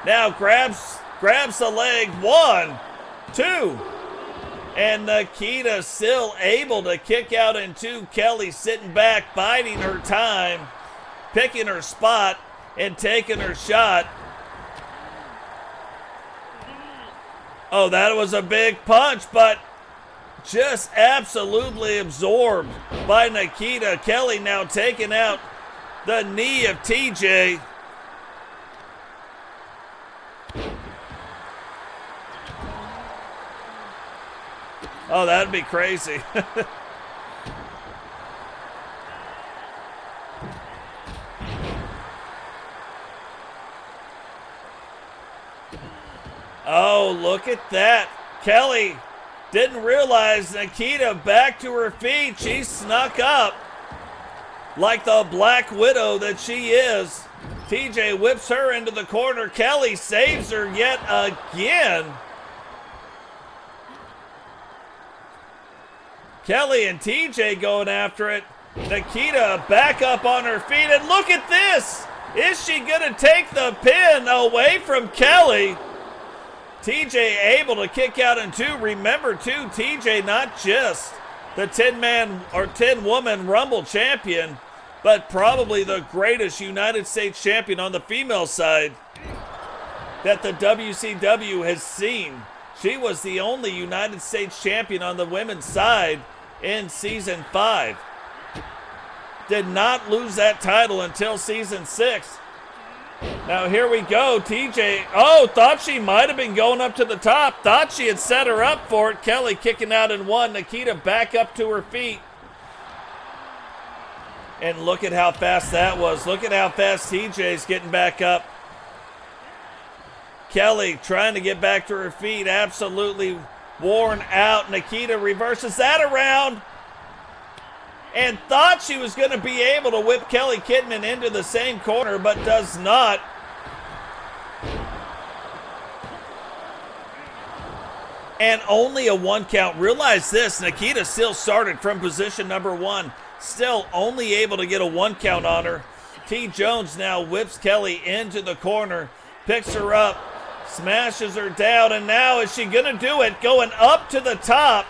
Now grabs the leg. 1, 2. And Nikkita still able to kick out in 2. Kelly sitting back, biding her time, picking her spot, and taking her shot. Oh, that was a big punch, but just absolutely absorbed by Nikkita. Kelly now taking out the knee of TJ. Oh, that'd be crazy. Oh, look at that. Kelly didn't realize Nikkita back to her feet. She snuck up like the Black Widow that she is. TJ whips her into the corner. Kelly saves her yet again. Kelly and TJ going after it. Nikkita back up on her feet. And look at this. Is she going to take the pin away from Kelly? TJ able to kick out in two. Remember, too, TJ not just the 10-man or 10-woman Rumble champion, but probably the greatest United States champion on the female side that the WCW has seen. She was the only United States champion on the women's side in season 5. Did not lose that title until season 6. Now here we go. TJ, thought she might have been going up to the top. Thought she had set her up for it. Kelly kicking out in one. Nikkita back up to her feet. And look at how fast that was. Look at how fast TJ's getting back up. Kelly trying to get back to her feet. Absolutely worn out. Nikkita reverses that around. And thought she was going to be able to whip Kelly Kidman into the same corner, but does not. And only a 1 count. Realize this, Nikkita still started from position number 1. Still only able to get a 1 count on her. TJones now whips Kelly into the corner, picks her up, smashes her down, and now is she going to do it? Going up to the top.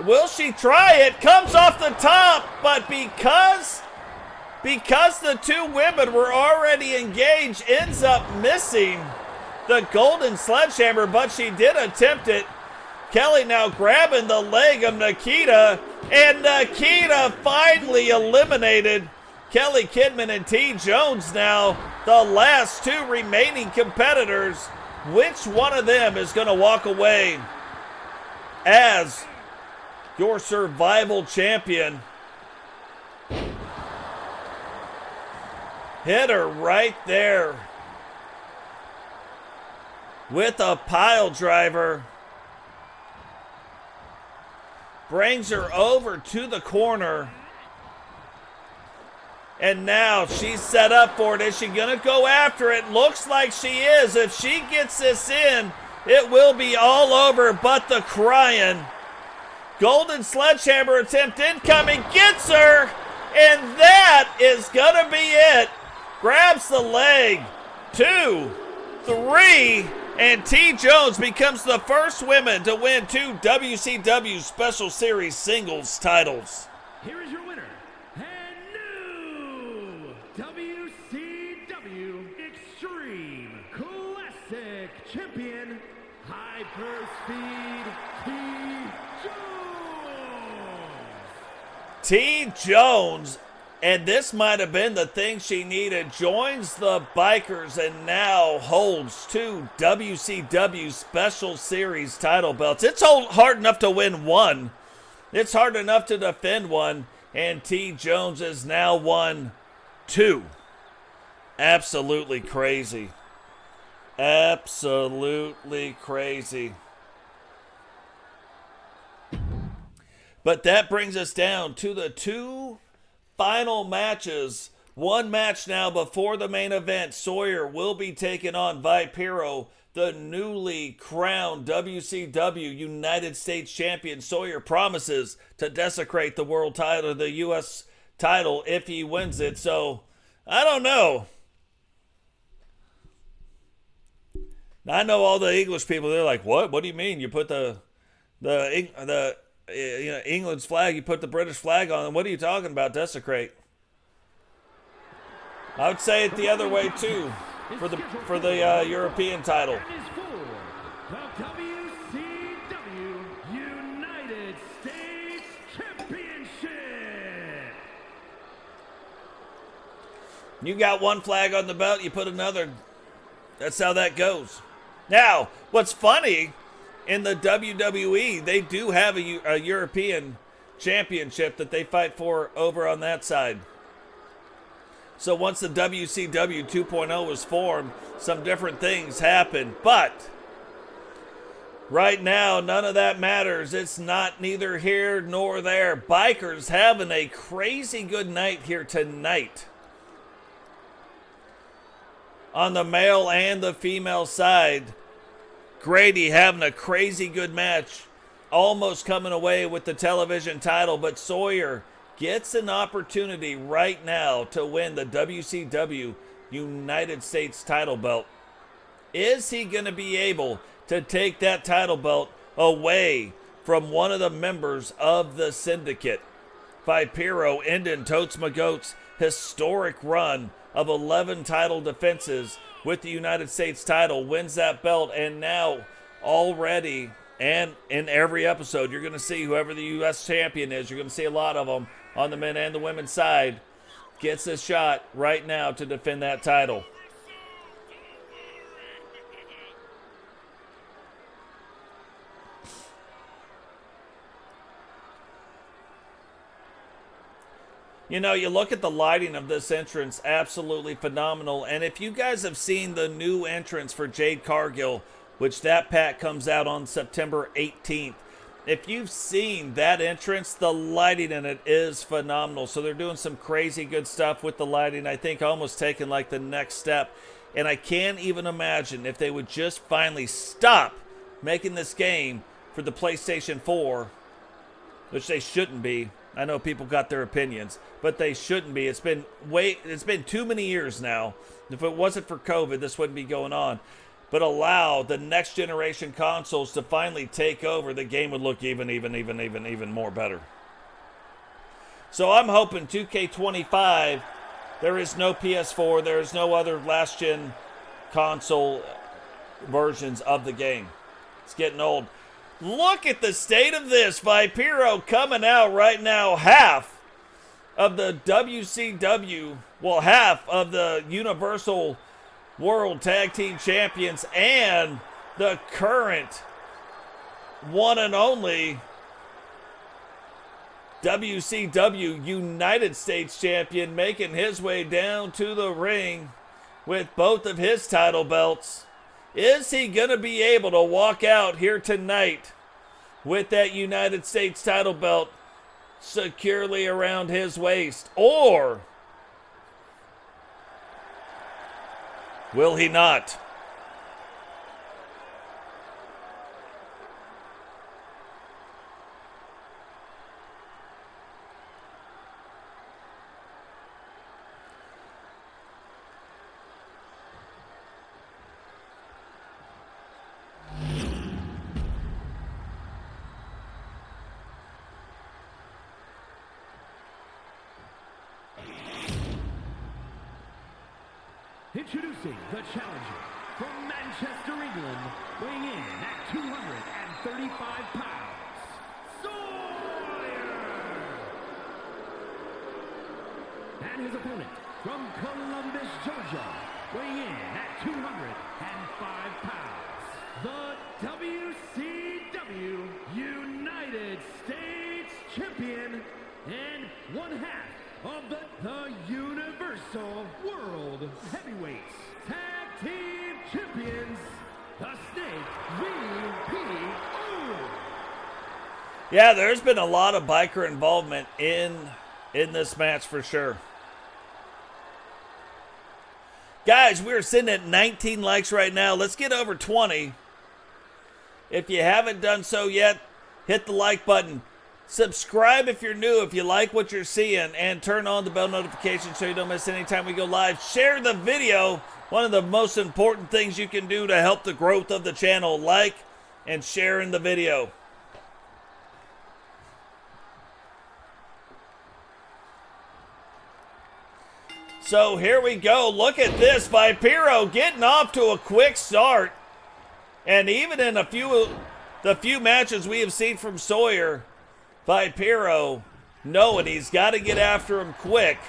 Will she try it? Comes off the top, but because the two women were already engaged, ends up missing the golden sledgehammer, but she did attempt it. Kelly now grabbing the leg of Nikkita, and Nikkita finally eliminated. Kelly Kidman and TJones now the last two remaining competitors. Which one of them is going to walk away as your survival champion? Hit her right there with a pile driver. Brings her over to the corner. And now she's set up for it. Is she going to go after it? Looks like she is. If she gets this in, it will be all over but the crying. Golden sledgehammer attempt incoming, gets her, and that is gonna be it. Grabs the leg, 2, 3, and TJones becomes the first woman to win 2 WCW Special Series singles titles. Here is your winner, and new WCW Extreme Classic Champion, Hyperspeed TJones, and this might have been the thing she needed, joins the Bikers and now holds 2 WCW Special Series title belts. It's hard enough to win one. It's hard enough to defend one, and TJones has now won 2. Absolutely crazy. Absolutely crazy. But that brings us down to the 2 final matches. One match now before the main event. Sawyer will be taking on Vipero, the newly crowned WCW United States champion. Sawyer promises to desecrate the world title, the U.S. title, if he wins it. So, I don't know. I know all the English people, they're like, what? What do you mean? You put England's flag, you put the British flag on, and what are you talking about, desecrate? I would say it the other way too. for the European title. That is for the WCW United States Championship. You got one flag on the belt, you put another. That's how that goes. Now, what's funny, in the WWE, they do have a European championship that they fight for over on that side. So once the WCW 2.0 was formed, some different things happened. But right now, none of that matters. It's not neither here nor there. Bikers having a crazy good night here tonight. On the male and the female side, Grady having a crazy good match, almost coming away with the television title, but Sawyer gets an opportunity right now to win the WCW United States title belt. Is he going to be able to take that title belt away from one of the members of the syndicate? Vipero ending TotesMcGotes' historic run of 11 title defenses with the United States title, wins that belt, and now already, and in every episode, you're going to see whoever the U.S. champion is, you're going to see a lot of them on the men and the women's side, gets a shot right now to defend that title. You know, you look at the lighting of this entrance, absolutely phenomenal. And if you guys have seen the new entrance for Jade Cargill, which that pack comes out on September 18th, if you've seen that entrance, the lighting in it is phenomenal. So they're doing some crazy good stuff with the lighting. I think almost taking like the next step. And I can't even imagine if they would just finally stop making this game for the PlayStation 4, which they shouldn't be. I know people got their opinions, but they shouldn't be. It's been too many years now. If it wasn't for COVID, this wouldn't be going on. But allow the next generation consoles to finally take over, the game would look even more better. So I'm hoping 2K25, there is no PS4, there is no other last gen console versions of the game. It's getting old. Look at the state of this. Vipero coming out right now, half of the WCW, well, half of the Universal World Tag Team Champions and the current one and only WCW United States Champion, making his way down to the ring with both of his title belts. Is he going to be able to walk out here tonight with that United States title belt securely around his waist? Or will he not? Introducing the challenger from Manchester, England, weighing in at 235 pounds, Sawyer! And his opponent from Columbus, Georgia, weighing in at 205 pounds, the WCW United States Champion and one half of the Universal World Heavyweights Tag Team Champions, the Snake Vipero. Yeah, there's been a lot of biker involvement in this match for sure. Guys, we're sitting at 19 likes right now. Let's get over 20. If you haven't done so yet, hit the like button. Subscribe if you're new, if you like what you're seeing, and turn on the bell notification so you don't miss any time we go live. Share the video. One of the most important things you can do to help the growth of the channel. Like and share in the video. So here we go. Look at this. Vipero getting off to a quick start. And even in the few matches we have seen from Sawyer, Vipero knowing he's got to get after him quick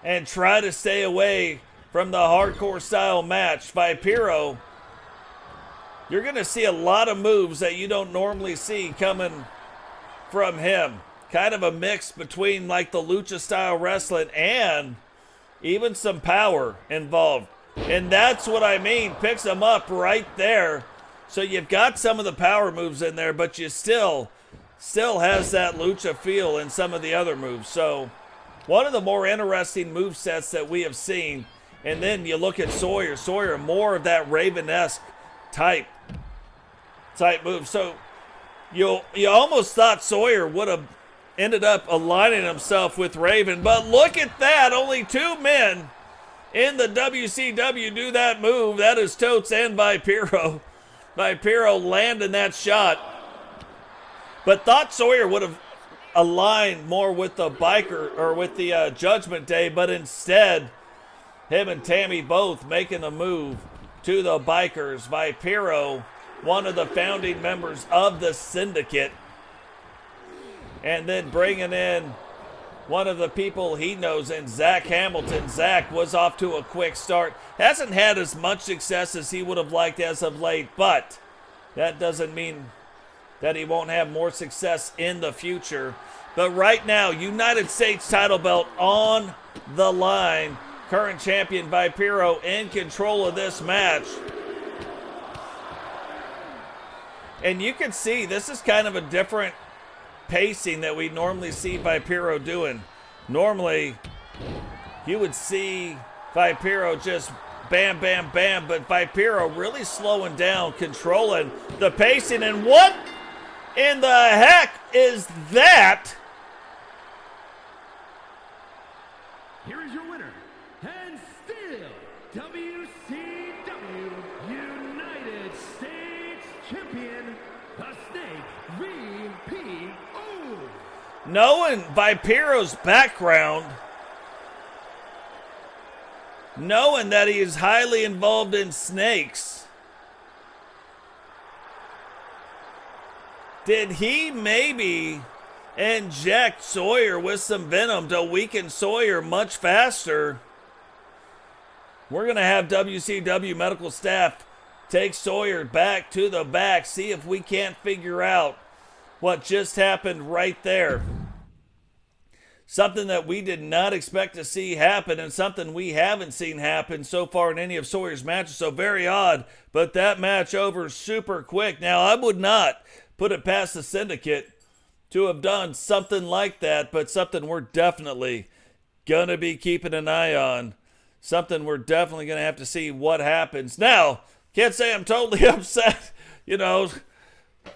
and try to stay away from the hardcore style match. Vipero, you're going to see a lot of moves that you don't normally see coming from him. Kind of a mix between like the lucha style wrestling and even some power involved. And that's what I mean. Picks him up right there. So you've got some of the power moves in there, but you still has that lucha feel in some of the other moves. So one of the more interesting move sets that we have seen. And then you look at Sawyer. Sawyer, more of that Raven-esque type move. So you almost thought Sawyer would have ended up aligning himself with Raven. But look at that. Only 2 men in the WCW do that move. That is Totes and Vipero. Vipero landing that shot. But thought Sawyer would have aligned more with the biker or with the Judgment Day. But instead, him and TAMMY both making a move to the bikers. Vipero, one of the founding members of the Syndicate. And then bringing in one of the people he knows in Zach Hamilton. Zach was off to a quick start. Hasn't had as much success as he would have liked as of late, but that doesn't mean that he won't have more success in the future. But right now, United States title belt on the line. Current champion Vipero in control of this match. And you can see this is kind of a different pacing that we normally see Vipero doing. Normally, you would see Vipero just bam, bam, bam, but Vipero really slowing down, controlling the pacing. And what in the heck is that? Here is your winner, and still WCW United States Champion, the Snake VPO. Knowing Vipero's background, knowing that he is highly involved in snakes, did he maybe inject Sawyer with some venom to weaken Sawyer much faster? We're going to have WCW medical staff take Sawyer back to the back, see if we can't figure out what just happened right there. Something that we did not expect to see happen, and something we haven't seen happen so far in any of Sawyer's matches. So very odd, but that match over super quick. Now, I would not put it past the Syndicate to have done something like that, but something we're definitely going to be keeping an eye on. Something we're definitely going to have to see what happens. Now, can't say I'm totally upset,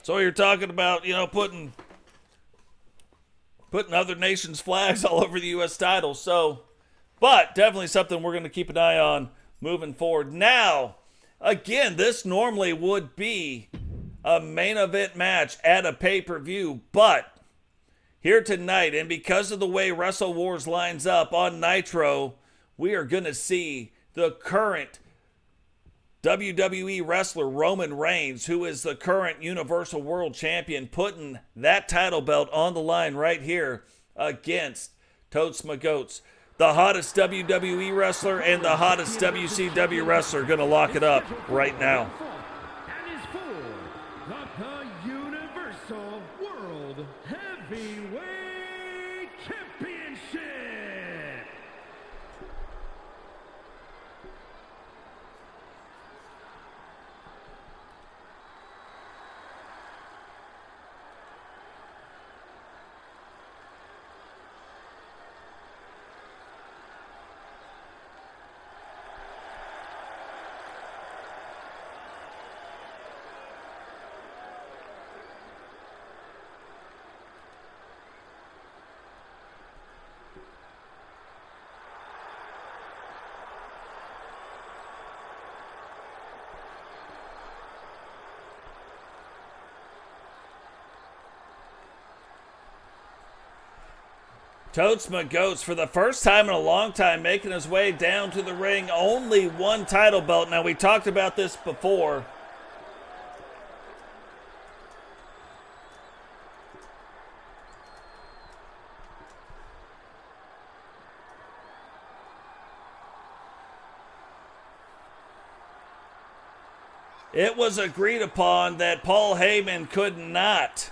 So you're talking about, putting other nations' flags all over the U.S. title. So, but definitely something we're going to keep an eye on moving forward. Now, again, this normally would be a main event match at a pay-per-view, but here tonight, and because of the way Wrestle Wars lines up on Nitro, we are going to see the current WWE wrestler Roman Reigns, who is the current Universal World Champion, putting that title belt on the line right here against TotesMcGotes. The hottest WWE wrestler and the hottest WCW wrestler going to lock it up right now. And is for the Universal World Heavyweight Championship. TotesMcGotes, for the first time in a long time, making his way down to the ring. Only one title belt. Now, we talked about this before. It was agreed upon that Paul Heyman could not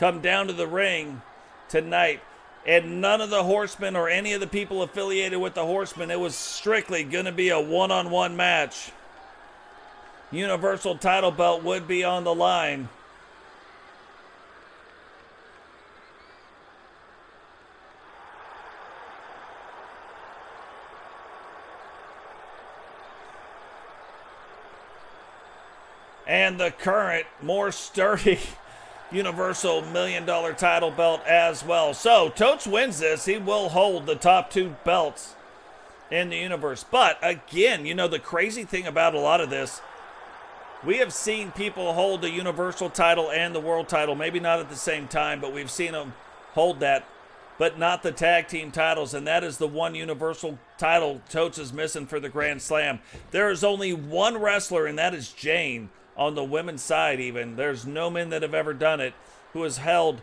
come down to the ring tonight. And none of the Horsemen or any of the people affiliated with the Horsemen, it was strictly going to be a one-on-one match. Universal title belt would be on the line. And the current, more sturdy Universal $1 million title belt as well. So, Totes wins this. He will hold the top two belts in the universe. But, again, you know, the crazy thing about a lot of this, we have seen people hold the Universal title and the World title. Maybe not at the same time, but we've seen them hold that. But not the tag team titles. And that is the one Universal title Totes is missing for the Grand Slam. There is only one wrestler, and that is Jane. On the women's side even, there's no men that have ever done it who has held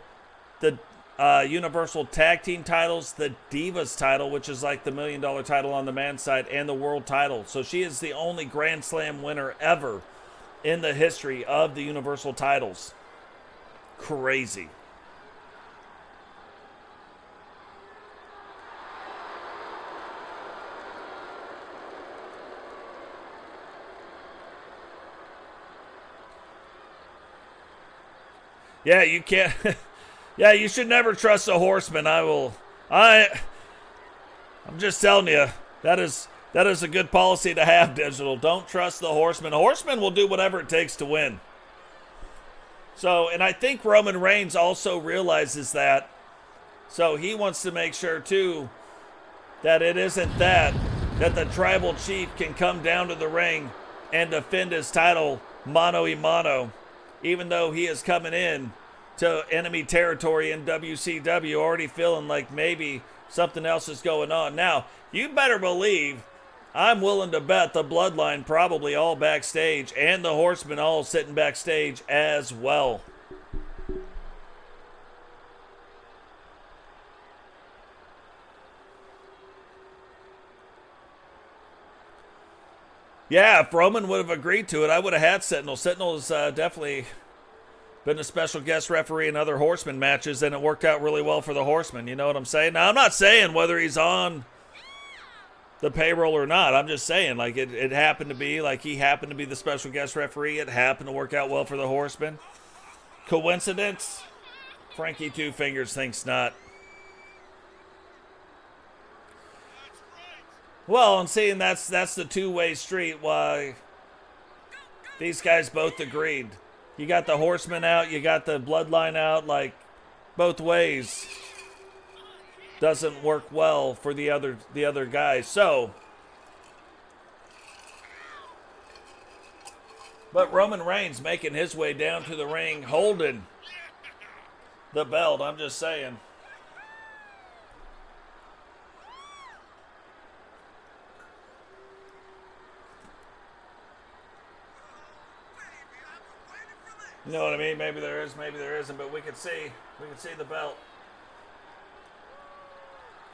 the Universal Tag Team titles, the Divas title, which is like the $1 million title on the man's side, and the World title. So she is the only Grand Slam winner ever in the history of the Universal titles. Crazy. Yeah, you can't. Yeah, you should never trust a Horseman. I'm just telling you, that is a good policy to have, Digital. Don't trust the Horseman. Horseman will do whatever it takes to win. So, and I think Roman Reigns also realizes that. So he wants to make sure, too, that it isn't that the Tribal Chief can come down to the ring and defend his title mano a mano. Even though he is coming in to enemy territory in WCW, already feeling like maybe something else is going on. Now, you better believe I'm willing to bet the Bloodline probably all backstage and the Horsemen all sitting backstage as well. Yeah, if Roman would have agreed to it, I would have had Sentinel. Sentinel has definitely been a special guest referee in other Horseman matches, and it worked out really well for the Horsemen. You know what I'm saying? Now, I'm not saying whether he's on the payroll or not. I'm just saying, like, it happened to be, like, he happened to be the special guest referee. It happened to work out well for the Horsemen. Coincidence? Frankie Two Fingers thinks not. Well, and seeing that's the two-way street, why these guys both agreed. You got the Horsemen out, you got the Bloodline out, like, both ways doesn't work well for the other guys. So, but Roman Reigns making his way down to the ring, holding the belt, I'm just saying. You know what I mean? Maybe there is, maybe there isn't, but we can see the belt.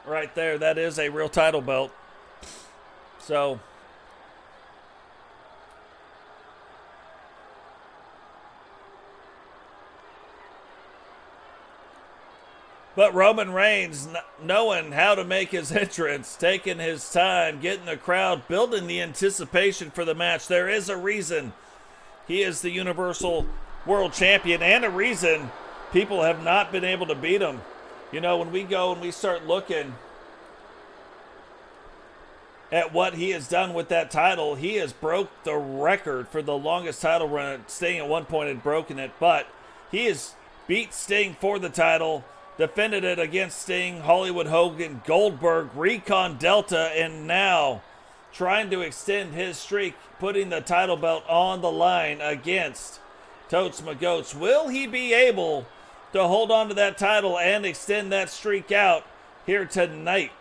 Right there, that is a real title belt. So, but Roman Reigns, knowing how to make his entrance, taking his time, getting the crowd, building the anticipation for the match. There is a reason he is the Universal World Champion, and a reason people have not been able to beat him. You know, when we go and we start looking at what he has done with that title, he has broke the record for the longest title run. Sting at one point had broken it, but he has beat Sting for the title, defended it against Sting, Hollywood Hogan, Goldberg, Recon Delta, and now trying to extend his streak, putting the title belt on the line against TotesMcGotes. Will he be able to hold on to that title and extend that streak out here tonight.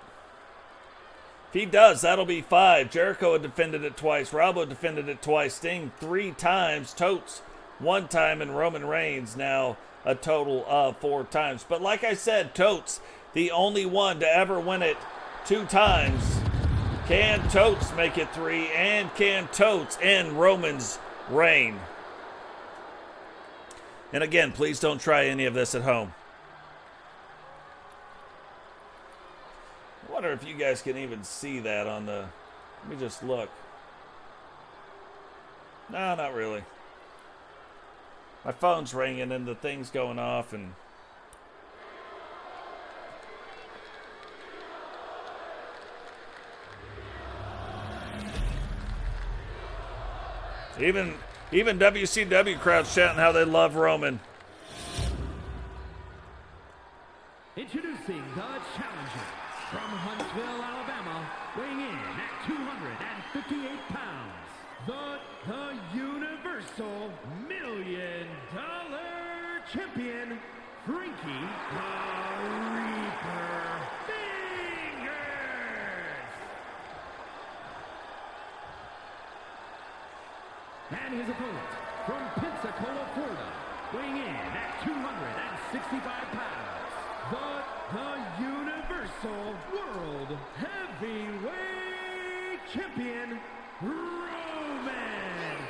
If he does, that'll be 5. Jericho had defended it twice. Rob had defended it twice. Sting 3 times. Totes 1 time. And Roman Reigns now a total of 4 times. But like I said, Totes, the only one to ever win it 2 times. Can Totes make it 3? And can Totes end Roman's reign? And again, please don't try any of this at home. I wonder if you guys can even see that on the... Let me just look. No, not really. My phone's ringing and the thing's going off and... Even WCW crowds shouting how they love Roman. Introducing the challenger from Huntsville, Alabama, weighing in at 258 pounds, the Universal $1 Million Champion, Frankie the Reaper Fingers. And his opponent from Pensacola, Florida, weighing in at 265 pounds, the Universal World Heavyweight Champion, Roman Reigns.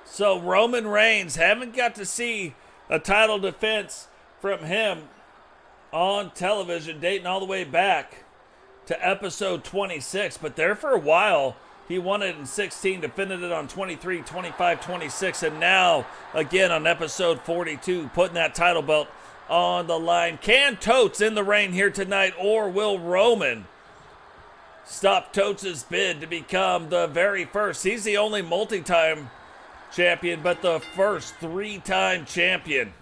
So Roman Reigns, haven't got to see a title defense from him on television dating all the way back to episode 26, but there for a while he won it in 16, defended it on 23, 25, 26, and now again on episode 42 putting that title belt on the line. Can Totes in the reign here tonight, or will Roman stop Totes' bid to become the very first? He's the only multi-time champion, but the first 3-time champion.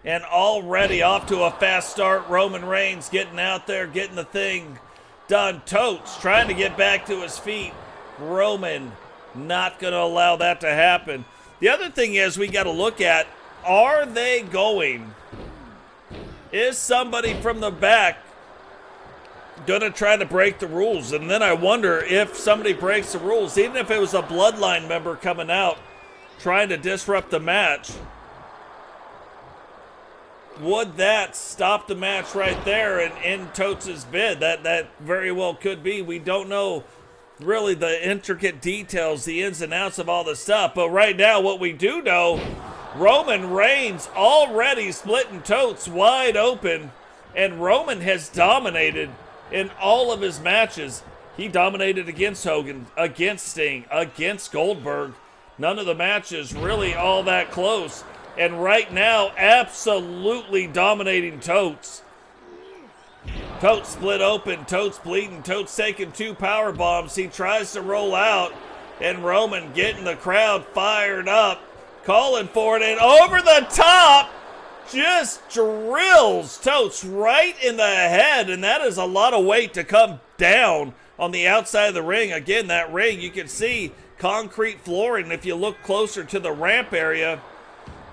And already off to a fast start. Roman Reigns getting out there, getting the thing done. Totes trying to get back to his feet. Roman not going to allow that to happen. The other thing is we got to look at, are they going? Is somebody from the back going to try to break the rules? And then I wonder if somebody breaks the rules, even if it was a bloodline member coming out trying to disrupt the match, would that stop the match right there and end Totes' bid? That very well could be. We don't know really the intricate details, the ins and outs of all this stuff. But right now, what we do know, Roman Reigns already splitting Totes wide open. And Roman has dominated in all of his matches. He dominated against Hogan, against Sting, against Goldberg. None of the matches really all that close. And right now, absolutely dominating Totes. Totes split open, Totes bleeding, Totes taking 2 power bombs. He tries to roll out, and Roman getting the crowd fired up, calling for it, and over the top, just drills Totes right in the head, and that is a lot of weight to come down on the outside of the ring. Again, that ring, you can see concrete flooring if you look closer to the ramp area.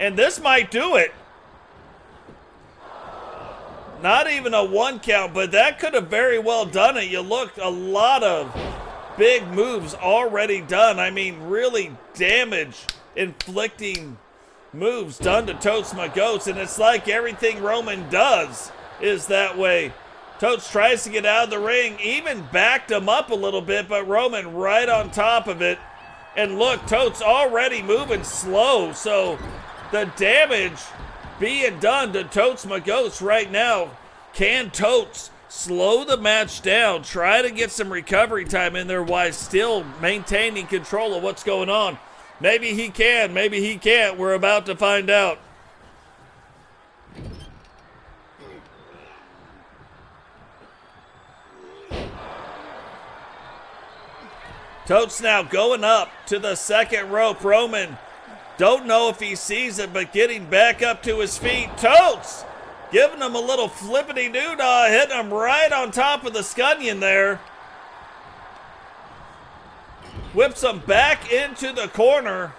And this might do it. Not even a 1 count, but that could have very well done it. You looked, a lot of big moves already done. I mean, really damage-inflicting moves done to TotesMcGotes. And it's like everything Roman does is that way. Totes tries to get out of the ring, even backed him up a little bit, but Roman right on top of it. And look, Totes already moving slow, so the damage being done to TotesMcGotes right now. Can Totes slow the match down, try to get some recovery time in there while still maintaining control of what's going on? Maybe he can, maybe he can't. We're about to find out. Totes now going up to the second rope. Roman, don't know if he sees it, but getting back up to his feet. Totes giving him a little flippity-doo-dah, hitting him right on top of the scunion there. whips him back into the corner.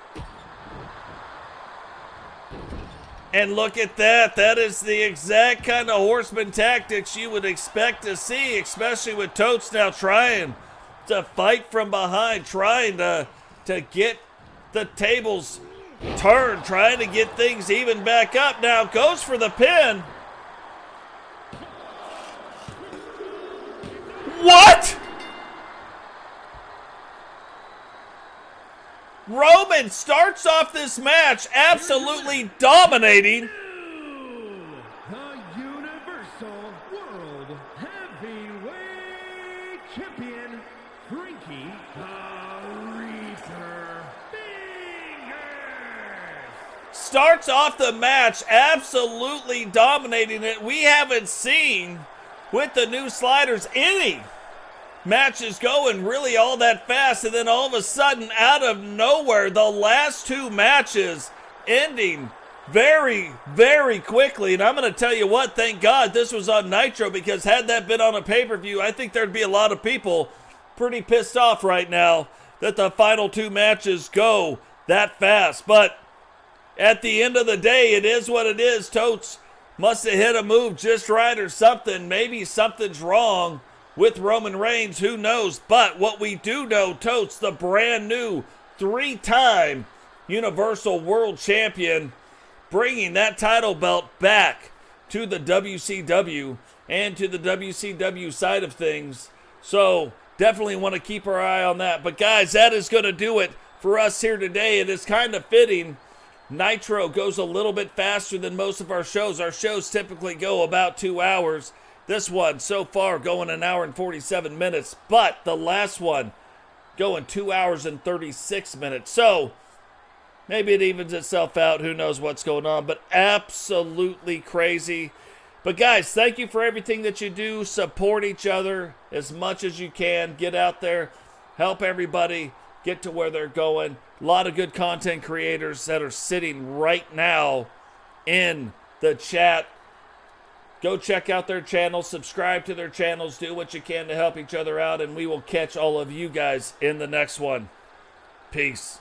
And look at that. That is the exact kind of horseman tactics you would expect to see, especially with Totes now trying to fight from behind, trying to get the tables turned, trying to get things even back up. Now goes for the pin. What? Roman starts off this match absolutely dominating. The Universal World Heavyweight Champion, Frankie the Reaper Fingers. Starts off the match absolutely dominating it. We haven't seen with the new sliders any matches going really all that fast, and then all of a sudden out of nowhere the last two matches ending very, very quickly. And I'm going to tell you what, thank God this was on Nitro, because had that been on a pay-per-view, I think there'd be a lot of people pretty pissed off right now that the final two matches go that fast. But at the end of the day, it is what it is. Totes must have hit a move just right or something. Maybe something's wrong with Roman Reigns, who knows? But what we do know, Totes, the brand new 3-time Universal World Champion, bringing that title belt back to the WCW and to the WCW side of things. So definitely want to keep our eye on that. But guys, that is going to do it for us here today. It is kind of fitting. Nitro goes a little bit faster than most of our shows. Our shows typically go about 2 hours. This one so far going 1 hour and 47 minutes, but the last one going 2 hours and 36 minutes. So maybe it evens itself out. Who knows what's going on, but absolutely crazy. But guys, thank you for everything that you do. Support each other as much as you can. Get out there, help everybody get to where they're going. A lot of good content creators that are sitting right now in the chat. Go check out their channels, subscribe to their channels, do what you can to help each other out, and we will catch all of you guys in the next one. Peace.